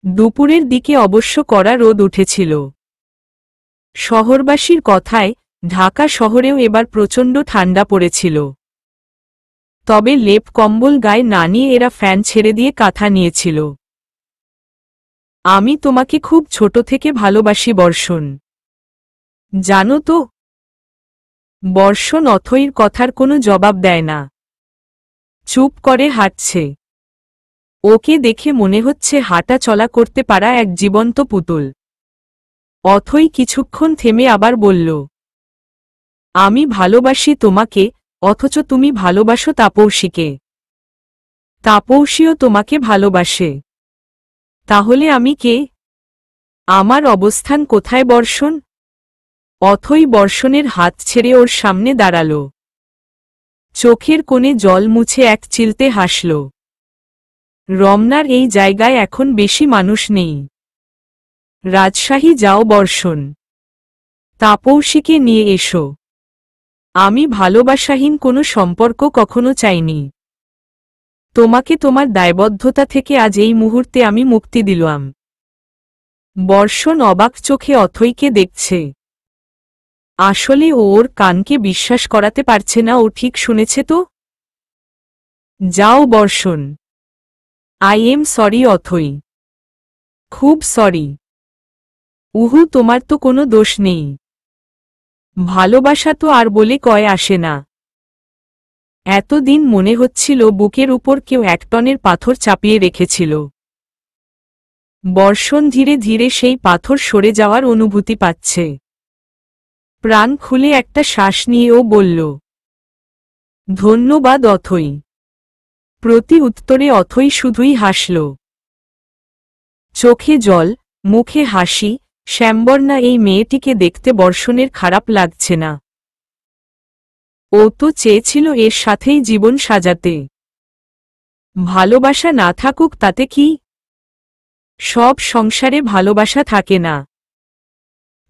দুপুরের দিকে অবশ্য কড়া রোদ উঠেছিল। শহরবাসীর কথায় ঢাকা শহরেও এবার প্রচণ্ড ঠান্ডা পড়েছিল। তবে লেপ কম্বল গায়ে না নিয়ে এরা ফ্যান ছেড়ে দিয়ে কাঁথা নিয়েছিল। আমি তোমাকে খুব ছোট থেকে ভালোবাসি বর্ষণ। জানো তো? বর্ষণ অথইর কথার কোনো জবাব দেয় না। চুপ করে হাঁটছে। ওকে দেখে মনে হচ্ছে হাঁটা চলা করতে পারা এক জীবন্ত পুতুল। অথই কিছুক্ষণ থেমে আবার বলল, আমি ভালোবাসি তোমাকে, অথচ তুমি ভালোবাসো তাপসীকে। তাপসীও তোমাকে ভালোবাসে। তাহলে আমি কে? আমার অবস্থান কোথায় বর্ষণ? অথই বর্ষণের হাত ছেড়ে ওর সামনে দাঁড়াল। চোখের কোণে জল মুছে এক চিলতে হাসল। রমনার এই জায়গায় এখন বেশি মানুষ নেই। রাজশাহী যাও বর্ষণ। তাপসীকে নিয়ে এসো। আমি ভালোবাসাহীন কোনো সম্পর্ক কখনো চাইনি। তোমাকে তোমার দায়বদ্ধতা থেকে আজ এই মুহূর্তে আমি মুক্তি দিলাম। বর্ষণ অবাক চোখে অথৈকে দেখছে। আসলে ও ওর কানকে বিশ্বাস করাতে পারছে না ও ঠিক শুনেছে তো। যাও Barshan. I am sorry Othoi. খুব সরি। উহু, তোমার তো কোনো দোষ নেই। ভালোবাসা তো আর বলে কয় আসে না। এতদিন মনে হচ্ছিল বুকের উপর কেউ 1 টনের পাথর চাপিয়ে রেখেছিল। বর্ষণ ধীরে ধীরে সেই পাথর সরে যাওয়ার অনুভূতি পাচ্ছে। প্রাণ খুলে একটা শ্বাস নিয়ে ও বলল, ধন্যবাদ অথৈ। প্রতি উত্তরে অথৈ শুধুই হাসল। চোখে জল, মুখে হাসি। শ্যামবর্ণা এই মেয়েটিকে দেখতে বর্ষণের খারাপ লাগছে না। ও তো চেয়েছিল এর সাথেই জীবন সাজাতে। ভালোবাসা না থাকুক তাতে কি? সব সংসারে ভালোবাসা থাকে না।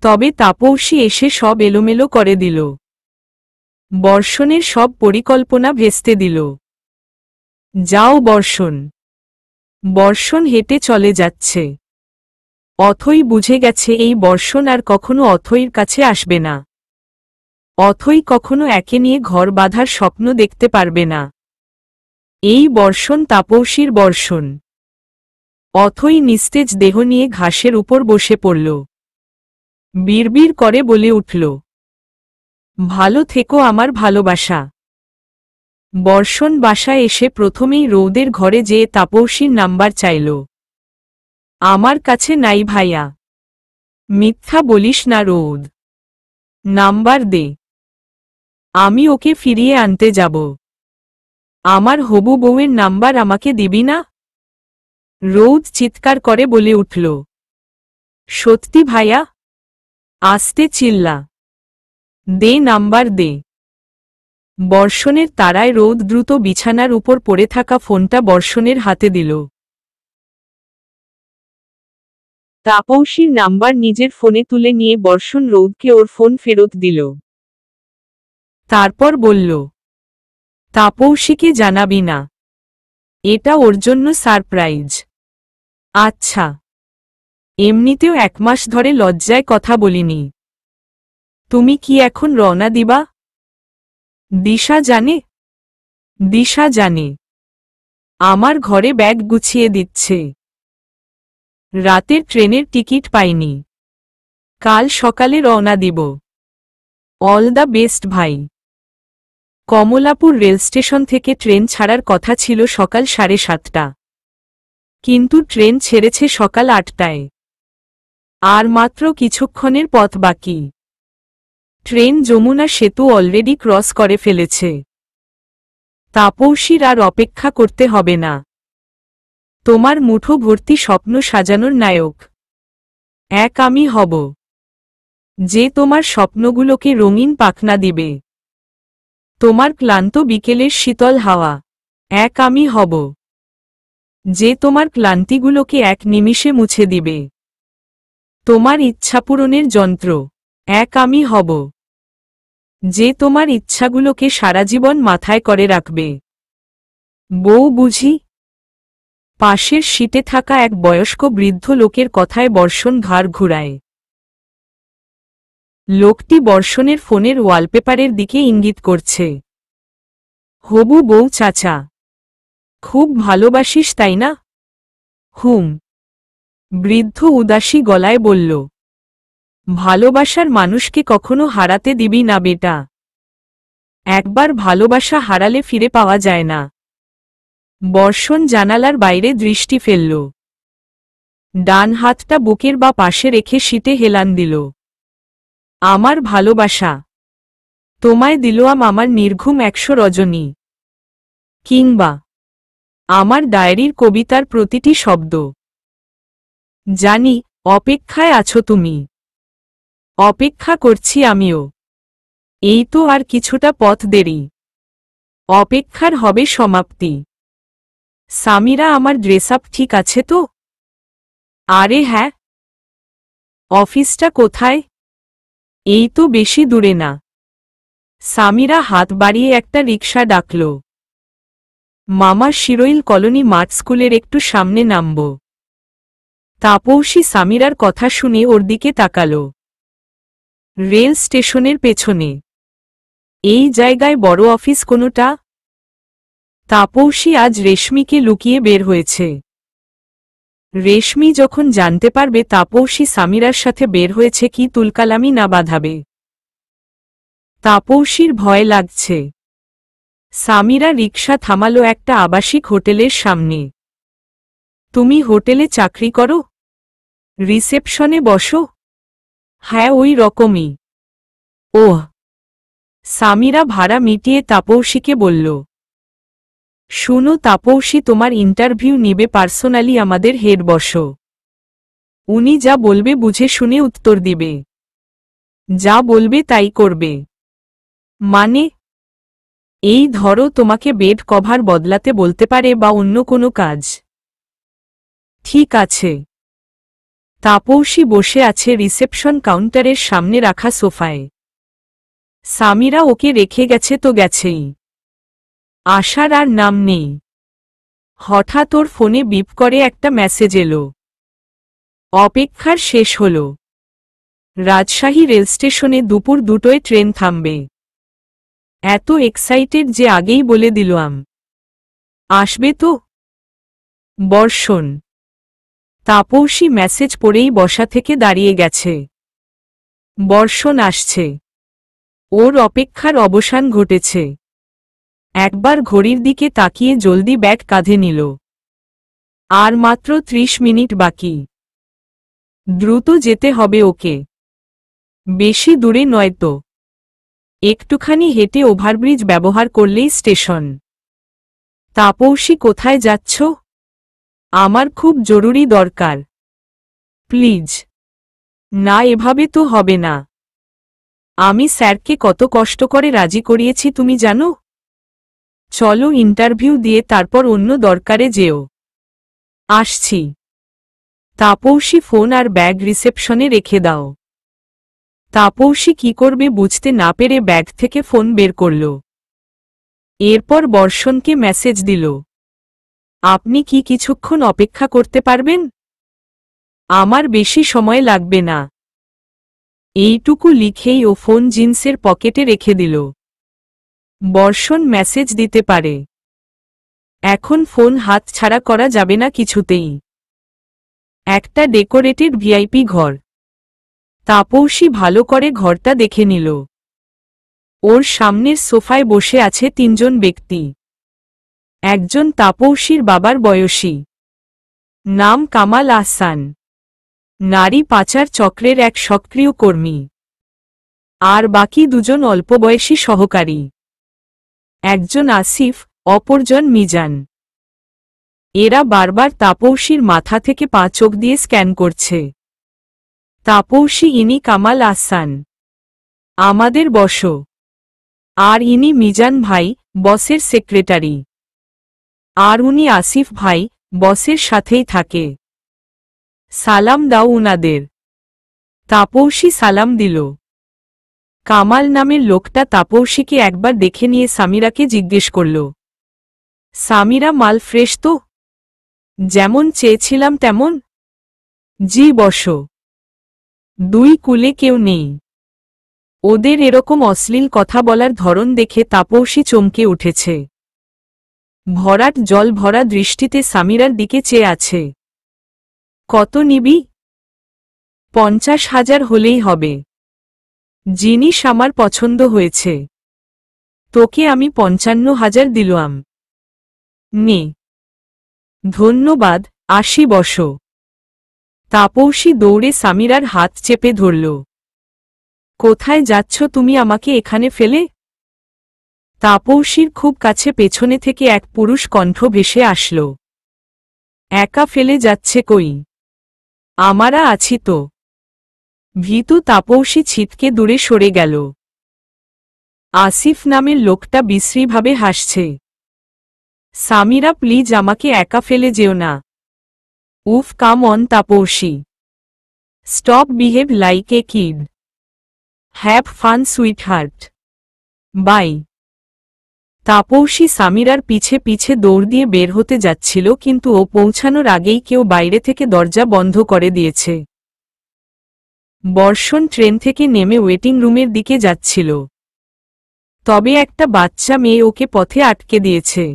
তবে তাপসী এসে সব এলোমেলো করে দিল। বর্ষণের সব পরিকল্পনা ভেস্তে দিল। যাও বর্ষণ। বর্ষণ হেঁটে চলে যাচ্ছে। অথৈ বুঝে গেছে এই বর্ষণ আর কখনো অথৈর কাছে আসবে না। অথৈ কখনো একে নিয়ে ঘর বাঁধার স্বপ্ন দেখতে পারবে না। এই বর্ষণ তাপসীর বর্ষণ। অথৈ নিস্তেজ দেহ নিয়ে ঘাসের উপর বসে পড়ল। বিড়বিড় করে বলে উঠল, ভালো থেকো আমার ভালোবাসা। বর্ষণ বাসায় এসে প্রথমেই রৌদের ঘরে যেয়ে তাপসীর নাম্বার চাইল। আমার কাছে নাই ভাইয়া। মিথ্যা বলিস না রৌদ। নাম্বার দে। আমি ওকে ফিরিয়ে আনতে যাব। আমার হবু বউয়ের নাম্বার আমাকে দিবি না? রৌদ চিৎকার করে বলে উঠল, সত্যি ভাইয়া? আস্তে চিল্লা। দে নাম্বার দে। বর্ষণের তাড়ায় রৌদ দ্রুত বিছানার উপর পড়ে থাকা ফোনটা বর্ষণের হাতে দিল। তাপসীর নাম্বার নিজের ফোনে তুলে নিয়ে বর্ষণ রৌদকে ওর ফোন ফেরত দিল। তারপর বলল, তাপসীকে জানাবি না। এটা ওর জন্য সারপ্রাইজ। আচ্ছা। এমনিতেও 1 মাস ধরে লজ্জায় কথা বলিনি। তুমি কি এখন রওনা দিবা? দিশা জানে? দিশা জানে। আমার ঘরে ব্যাগ গুছিয়ে দিচ্ছে। রাতের ট্রেনের টিকিট পাইনি। কাল সকালে রওনা দিব। অল দ্য বেস্ট ভাই। কমলাপুর রেল স্টেশন থেকে ট্রেন ছাড়ার কথা ছিল সকাল 7:30। কিন্তু ট্রেন ছেড়েছে সকাল 8টায়। আর মাত্র কিছুক্ষণের পথ বাকি। ট্রেন যমুনা সেতু অলরেডি ক্রস করে ফেলেছে। তাপসীর আর অপেক্ষা করতে হবে না। তোমার মুঠো ভর্তি স্বপ্ন সাজানোর নায়ক এক আমি হব, যে তোমার স্বপ্নগুলোকে রঙিন পাখনা দিবে। তোমার ক্লান্ত বিকেলের শীতল হাওয়া এক আমি হব, যে তোমার ক্লান্তিগুলোকে 1 নিমিষে মুছে দিবে। তোমার ইচ্ছাপূরণের যন্ত্র এক আমি হব, যে তোমার ইচ্ছাগুলোকে সারা জীবন মাথায় করে রাখবে। বউ বুঝি? পাশের সিটে থাকা এক বয়স্ক বৃদ্ধ লোকের কথায় বর্ষণ ঘাড় ঘুরায়। লোকটি বর্ষণের ফোনের ওয়ালপেপারের দিকে ইঙ্গিত করছে। হবু বউ চাচা, খুব ভালোবাসিস তাই না? হুম। বৃদ্ধ উদাসী গলায় বলল, ভালোবাসার মানুষকে কখনো হারাতে দিবি না বেটা। একবার ভালোবাসা হারালে ফিরে পাওয়া যায় না। বর্ষণ জানালার বাইরে দৃষ্টি ফেলল। ডান হাতটা বুকের বা পাশে রেখে সিটে হেলান দিল। আমার ভালোবাসা তোমায় দিলাম আমার নির্ঘুম 100 রজনী, কিংবা আমার ডায়েরির কবিতার প্রতিটি শব্দ। জানি অপেক্ষায় আছো তুমি। অপেক্ষা করছি আমিও। এই তো আর কিছুটা পথ দেরি। অপেক্ষার হবে সমাপ্তি। সামিরা, আমার ড্রেস আপ ঠিক আছে তো? আরে হ্যাঁ। অফিসটা কোথায়? এই তো বেশি দূরে না। সামিরা হাত বাড়িয়ে একটা রিকশা ডাকল। মামা শিরোইল কলোনি মাঠ স্কুলের একটু সামনে নামব। তাপসী সামিরার কথা শুনে ওর দিকে তাকাল। রেল স্টেশনের পেছনে। এই জায়গায় বড় অফিস কোনোটা? তাপসী আজ রেশমিকে লুকিয়ে বের হয়েছে। রেশমি যখন জানতে পারবে তাপসী সামিরার সাথে বের হয়েছে, কি তুলকালামি না বাঁধাবে। তাপসীর ভয় লাগছে। সামিরা রিকশা থামালো একটা আবাসিক হোটেলের সামনে। তুমি হোটেলে চাকরি করো? রিসেপশনে বসো? হ্যাঁ, ওই রকমই। ওহ। সামিরা ভাড়া মিটিয়ে তাপসীকে বলল, শুনো তাপসী, তোমার ইন্টারভিউ নিবে পার্সোনালি আমাদের হেড বস। উনি যা বলবে বুঝে শুনে উত্তর দিবে। যা বলবে তাই করবে। মানে? এই ধরো, তোমাকে বেড কভার বদলাতে বলতে পারে বা অন্য কোনো কাজ। ঠিক আছে। তাপসী বসে আছে রিসেপশন কাউন্টারের সামনে রাখা সোফায়। সামিরা ওকে রেখে গেছে তো গেছেই, আসার আর নাম নেই। হঠাৎ ওর ফোনে বিপ করে একটা মেসেজ এলো। অপেক্ষার শেষ হল। রাজশাহী রেলস্টেশনে দুপুর 2টোয় ট্রেন থামবে। এত এক্সাইটেড যে আগেই বলে দিলাম। আসবে তো? বর্ষণ। তাপসী মেসেজ পড়েই বসা থেকে দাঁড়িয়ে গেছে। বর্ষণ আসছে। ওর অপেক্ষার অবসান ঘটেছে। একবার ঘড়ির দিকে তাকিয়ে জলদি ব্যাগ কাঁধে নিল। আর মাত্র 30 মিনিট বাকি। দ্রুত যেতে হবে ওকে। বেশি দূরে নয়তো। একটুখানি হেঁটে ওভারব্রিজ ব্যবহার করলেই স্টেশন। তাপসী, কোথায় যাচ্ছ? আমার খুব জরুরি দরকার। প্লিজ। না, এভাবে তো হবে না। আমি স্যারকে কত কষ্ট করে রাজি করিয়েছি তুমি জানো। চলো ইন্টারভিউ দিয়ে তারপর অন্য দরকারে যেও। আসছি। তাপসী ফোন আর ব্যাগ রিসেপশনে রেখে দাও। তাপসী কি করবে বুঝতে না পেরে ব্যাগ থেকে ফোন বের করল। এরপর বর্ষণকে মেসেজ দিল, আপনি কি কিছুক্ষণ অপেক্ষা করতে পারবেন? আমার বেশি সময় লাগবে না। এইটুকু লিখেই ও ফোন জিন্সের পকেটে রেখে দিল। বর্ষণ মেসেজ দিতে পারে। এখন ফোন হাত ছাড়া করা যাবে না কিছুতেই। একটা ডেকোরেটেড ভিআইপি ঘর। তাপসী ভালো করে ঘরটা দেখে নিল। ওর সামনের সোফায় বসে আছে 3 জন ব্যক্তি। একজন তাপসীর বাবার বয়সী, নাম কামাল আহসান, নারী পাচার চক্রের এক সক্রিয় কর্মী। আর বাকি 2 জন অল্পবয়সী সহকারী, একজন আসিফ, অপরজন মিজান। এরা বারবার তাপসীর মাথা থেকে পা চোখ দিয়ে স্ক্যান করছে। তাপসী, ইনি কামাল আহসান, আমাদের বস। আর ইনি মিজান ভাই, বসের সেক্রেটারি। আর উনি আসিফ ভাই, বসের সাথেই থাকে। সালাম দাও উনাদের। তাপসী সালাম দিল। কামাল নামের লোকটা তাপসীকে একবার দেখে নিয়ে সামিরাকে জিজ্ঞেস করল, সামিরা, মাল ফ্রেশ তো? যেমন চেয়েছিলাম তেমন? জি বসো। 2 কুলে কেউ নেই। ওদের এরকম অশ্লীল কথা বলার ধরন দেখে তাপসী চমকে উঠেছে। ভরাট জল ভরা দৃষ্টিতে সামিরার দিকে চেয়ে আছে। কত নিবি? 50,000 হলেই হবে। জিনিস আমার পছন্দ হয়েছে। তোকে আমি 55,000 দিলাম। নে। ধন্যবাদ, আসি বসো। তাপসী দৌড়ে সামিরার হাত চেপে ধরল। কোথায় যাচ্ছ তুমি আমাকে এখানে ফেলে? তাপসীর খুব কাছে পেছনে থেকে এক পুরুষ কণ্ঠ ভেসে আসল। একা ফেলে যাচ্ছে কই? আমরা আছি তো। ভীতু তাপসী ছিটকে দূরে সরে গেল। আসিফ নামের লোকটা বিশ্রীভাবে হাসছে। সামিরা, প্লিজ আমাকে একা ফেলে যেও না। উফ, come on Tapasi. Stop behave like a kid. Have fun sweetheart. Bye. Tapasi সামিরার পিছে পিছে দৌড় দিয়ে বের হতে যাচ্ছিল, কিন্তু ও পৌঁছানোর আগেই কেউ বাইরে থেকে দরজা বন্ধ করে দিয়েছে। বর্ষণ ট্রেন থেকে নেমে ওয়েটিং রুমের দিকে যাচ্ছিল, তবে একটা বাচ্চা মেয়ে ওকে পথে আটকে দিয়েছে।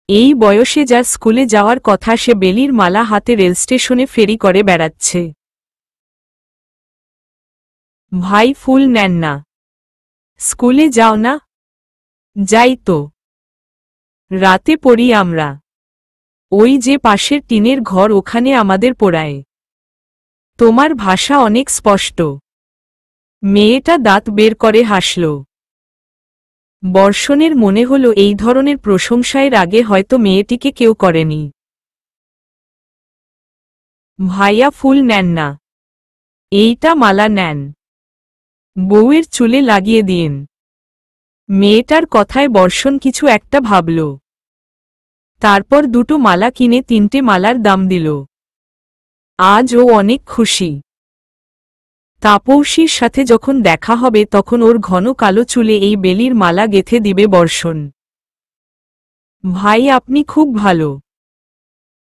এই বয়সে যার স্কুলে যাওয়ার কথা, সে বেলির মালা হাতে রেল স্টেশনে ফেরি করে বেড়াচ্ছে। ভাই, ফুল নেন না। স্কুলে যাও না? যাই তো। রাতে পড়ি আমরা। ওই যে পাশের টিনের ঘর, ওখানে আমাদের পড়ায়। তোমার ভাষা অনেক স্পষ্ট। মেয়েটা দাঁত বের করে হাসল। বর্ষণের মনে হল এই ধরনের প্রশংসার আগে হয়তো মেয়েটিকে কেউ করেনি। ভাইয়া, ফুল নেন না। এইটা মালা নেন, বউয়ের চুলে লাগিয়ে দিন। মেয়েটার কথায় বর্ষণ কিছু একটা ভাবল। তারপর দুটো মালা কিনে 3টে মালার দাম দিল। আজ ও অনেক খুশি। তাপসীর সাথে যখন দেখা হবে তখন ওর ঘন কালো চুলে এই বেলির মালা গেঁথে দিবে বর্ষণ। ভাই, আপনি খুব ভালো।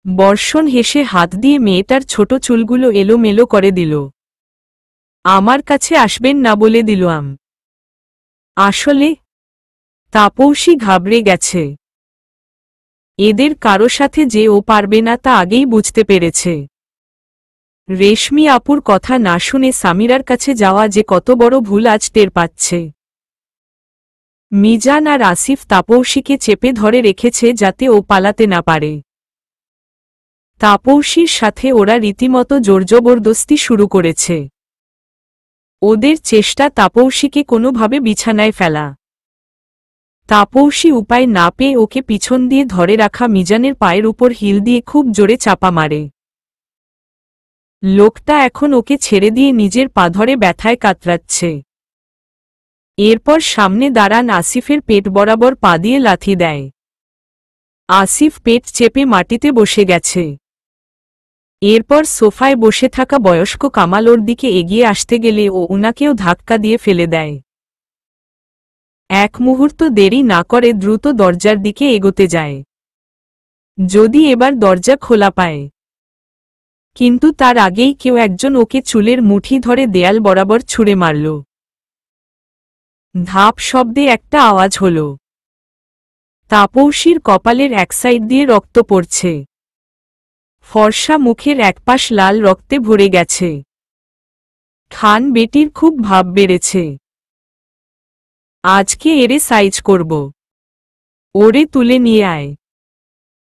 বর্ষণ হেসে হাত দিয়ে মেয়েটার ছোট চুলগুলো এলোমেলো করে দিল। আমার কাছে আসবেন না বলে দিলাম। আসলে? তাপসী ঘাবড়ে গেছে। এদের কারো সাথে যে ও পারবে না তা আগেই বুঝতে পেরেছে। রেশমি আপুর কথা না শুনে সামিরার কাছে যাওয়া যে কত বড় ভুল আজ টের পাচ্ছে। মিজান আর আসিফ তাপসীকে চেপে ধরে রেখেছে যাতে ও পালাতে না পারে। তাপসীর সাথে ওরা রীতিমতো জোরজবরদস্তি শুরু করেছে। ওদের চেষ্টা তাপসীকে কোনোভাবে বিছানায় ফেলা। তাপসী উপায় না পেয়ে ওকে পিছন দিয়ে ধরে রাখা মিজানের পায়ের উপর হিল দিয়ে খুব জোরে চাপা মারে। লোকটা এখন ওকে ছেড়ে দিয়ে নিজের পা ধরে ব্যথায় কাতরাচ্ছে। এরপর সামনে দাঁড়ান আসিফের পেট বরাবর পা দিয়ে লাথি দেয়। আসিফ পেট চেপে মাটিতে বসে গেছে। এরপর সোফায় বসে থাকা বয়স্ক কামাল ওর দিকে এগিয়ে আসতে গেলে ও উনাকেও ধাক্কা দিয়ে ফেলে দেয়। এক মুহূর্ত দেরি না করে দ্রুত দরজার দিকে এগোতে যায়, যদি এবার দরজা খোলা পায়। কিন্তু তার আগেই কেউ একজন ওকে চুলের মুঠি ধরে দেয়াল বরাবর ছুঁড়ে মারল। ধাপ শব্দে একটা আওয়াজ হল। তাপসীর কপালের এক সাইড দিয়ে রক্ত পড়ছে। ফর্সা মুখের একপাশ লাল রক্তে ভরে গেছে। খান বেটির খুব ভাব বেড়েছে। আজকে এরে সাইজ করব। ওরে তুলে নিয়ে আয়।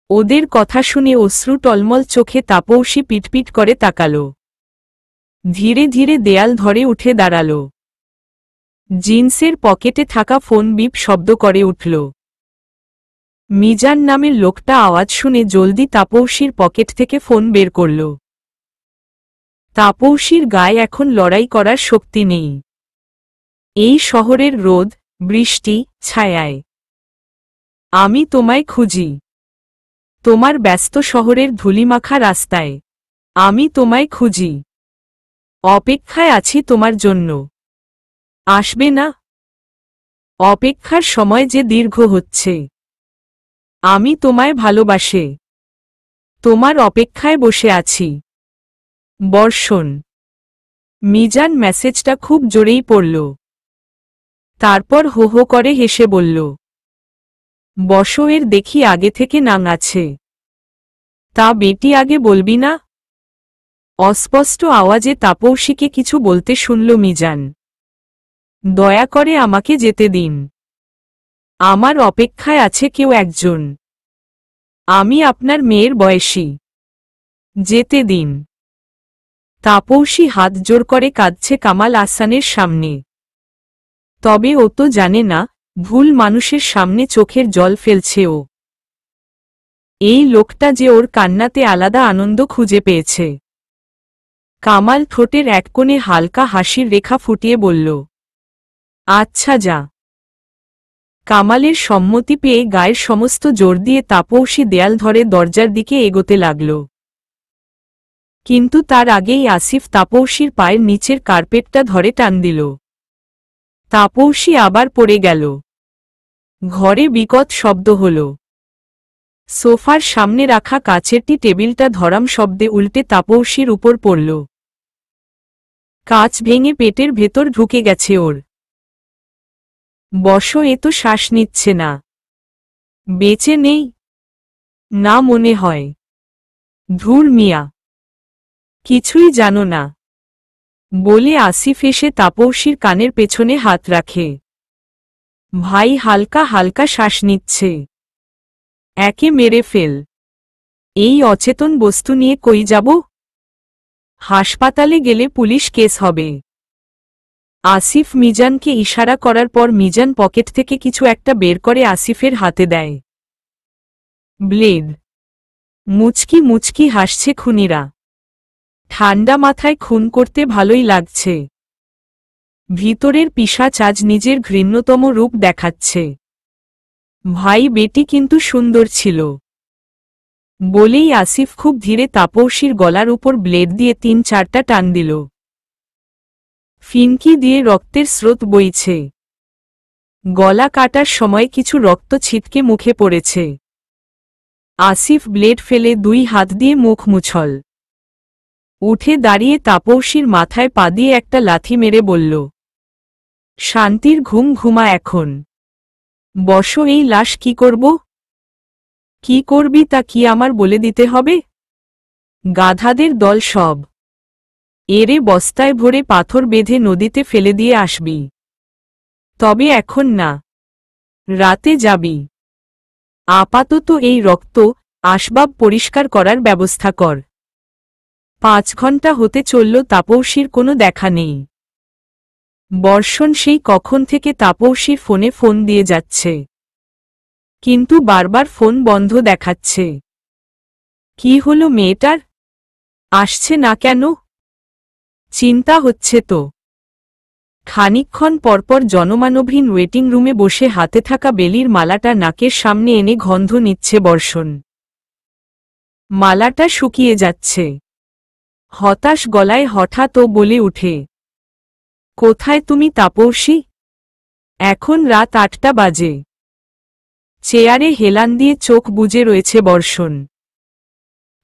ওদের কথা শুনে অশ্রু টলমল চোখে তাপসী পিটপিট করে তাকাল। ধীরে ধীরে দেয়াল ধরে উঠে দাঁড়াল। জিন্সের পকেটে থাকা ফোন বিপ শব্দ করে উঠল। মিজান নামের লোকটা আওয়াজ শুনে জলদি তাপসীর পকেট থেকে ফোন বের করল। তাপসীর গায়ে এখন লড়াই করার শক্তি নেই। এই শহরের রোদ, বৃষ্টি, ছায়ায় আমি তোমায় খুঁজি। তোমার ব্যস্ত শহরের ধুলিমাখা রাস্তায় আমি তোমায় খুঁজি। অপেক্ষায় আছি তোমার জন্য। আসবে না? অপেক্ষার সময় যে দীর্ঘ হচ্ছে। আমি তোমায় ভালোবাসে। তোমার অপেক্ষায় বসে আছি। বর্ষণ। মিজান মেসেজটা খুব জোরেই পড়ল। তারপর হো হো করে হেসে বলল, বসো, এর দেখি আগে থেকে নাং আছে। তা বেটি, আগে বলবি না? অস্পষ্ট আওয়াজে তাপসীকে কিছু বলতে শুনল মিজান। দয়া করে আমাকে যেতে দিন। আমার অপেক্ষায় আছে কেউ একজন। আমি আপনার মেয়ের বয়সী। যেতে দিন। তাপসী হাত জোর করে কাঁদছে কামাল আহসানের সামনে। তবে ও তো জানে না, ভুল মানুষের সামনে চোখের জল ফেলছে ও। এই লোকটা যে ওর কান্নাতে আলাদা আনন্দ খুঁজে পেয়েছে। কামাল ঠোঁটের এক কোণে হালকা হাসির রেখা ফুটিয়ে বলল, আচ্ছা যা। কামালের সম্মতি পেয়ে গায়ের সমস্ত জোর দিয়ে তাপসী দেয়াল ধরে দরজার দিকে এগোতে লাগল। কিন্তু তার আগেই আসিফ তাপসীর পায়ের নিচের কার্পেটটা ধরে টান দিল। তাপসী আবার পড়ে গেল। ঘরে বিকট শব্দ হল। সোফার সামনে রাখা কাচেরটি টেবিলটা ধরাম শব্দে উল্টে তাপসীর উপর পড়ল। কাচ ভেঙে পেটের ভেতর ঢুকে গেছে ওর। বসো, এ তো শ্বাস নিচ্ছে না। বেঁচে নেই? না মনে হয়। ধুর মিয়া, কিছুই জানো না বলে আসিফ এসে তাপসীর কানের পেছনে হাত রাখে। ভাই হালকা হালকা শ্বাস নিচ্ছে, একে মেরে ফেল। এই অচেতন বস্তু নিয়ে কই যাব? হাসপাতালে গেলে পুলিশ কেস হবে। আসিফ মিজানকে ইশারা করার পর মিজান পকেট থেকে কিছু একটা বের করে আসিফের হাতে দেয়। ব্লেড। মুচকি মুচকি হাসছে খুনিরা। ঠান্ডা মাথায় খুন করতে ভালোই লাগছে। ভিতরের পিশাচ আজ নিজের ঘৃণ্যতম রূপ দেখাচ্ছে। ভাই বেটি কিন্তু সুন্দর ছিল বলেই আসিফ খুব ধীরে তাপসীর গলার উপর ব্লেড দিয়ে ৩-৪টা টান দিল। ফিনকি দিয়ে রক্তের স্রোত বইছে। গলা কাটার সময় কিছু রক্ত ছিটকে মুখে পড়েছে। আসিফ ব্লেড ফেলে ২ হাত দিয়ে মুখ মুছল। উঠে দাঁড়িয়ে তাপসীর মাথায় পা দিয়ে একটা লাথি মেরে বলল, শান্তির ঘুম ঘুমা এখন। বসো, এই লাশ কি করব? কি করবি তা কি আমার বলে দিতে হবে? গাধাদের দল সব। এরে বস্তায় ভরে পাথর বেঁধে নদীতে ফেলে দিয়ে আসবি। তবে এখন না, রাতে যাবি। আপাতত এই রক্ত আসবাব পরিষ্কার করার ব্যবস্থা কর। ৫ ঘন্টা হতে চলল, তাপসীর কোনো দেখা নেই। বর্ষণ সেই কখন থেকে তাপসীর ফোনে ফোন দিয়ে যাচ্ছে, কিন্তু বারবার ফোন বন্ধ দেখাচ্ছে। কি হলো মেয়েটার? আসছে না কেন? চিন্তা হচ্ছে তো। খানিকক্ষণ পরপর জনমানবহীন ওয়েটিং রুমে বসে হাতে থাকা বেলির মালাটা নাকের সামনে এনে গন্ধ নিচ্ছে বর্ষণ। মালাটা শুকিয়ে যাচ্ছে। হতাশ গলায় হঠাৎ ও বলে উঠে, কোথায় তুমি তাপসী? এখন রাত ৮টা বাজে। চেয়ারে হেলান দিয়ে চোখ বুজে রয়েছে বর্ষণ।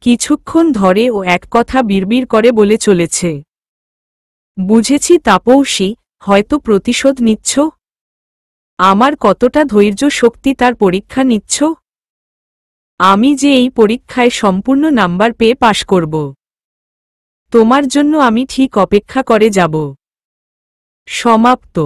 কিছুক্ষণ ধরে ও এক কথা বিড়বিড় করে বলে চলেছে, বুঝেছি তাপসী, হয়তো প্রতিশোধ নিচ্ছ। আমার কতটা ধৈর্য শক্তি তার পরীক্ষা নিচ্ছ। আমি যে এই পরীক্ষায় সম্পূর্ণ নাম্বার পেয়ে পাশ করব। তোমার জন্য আমি ঠিক অপেক্ষা করে যাব। সমাপ্ত।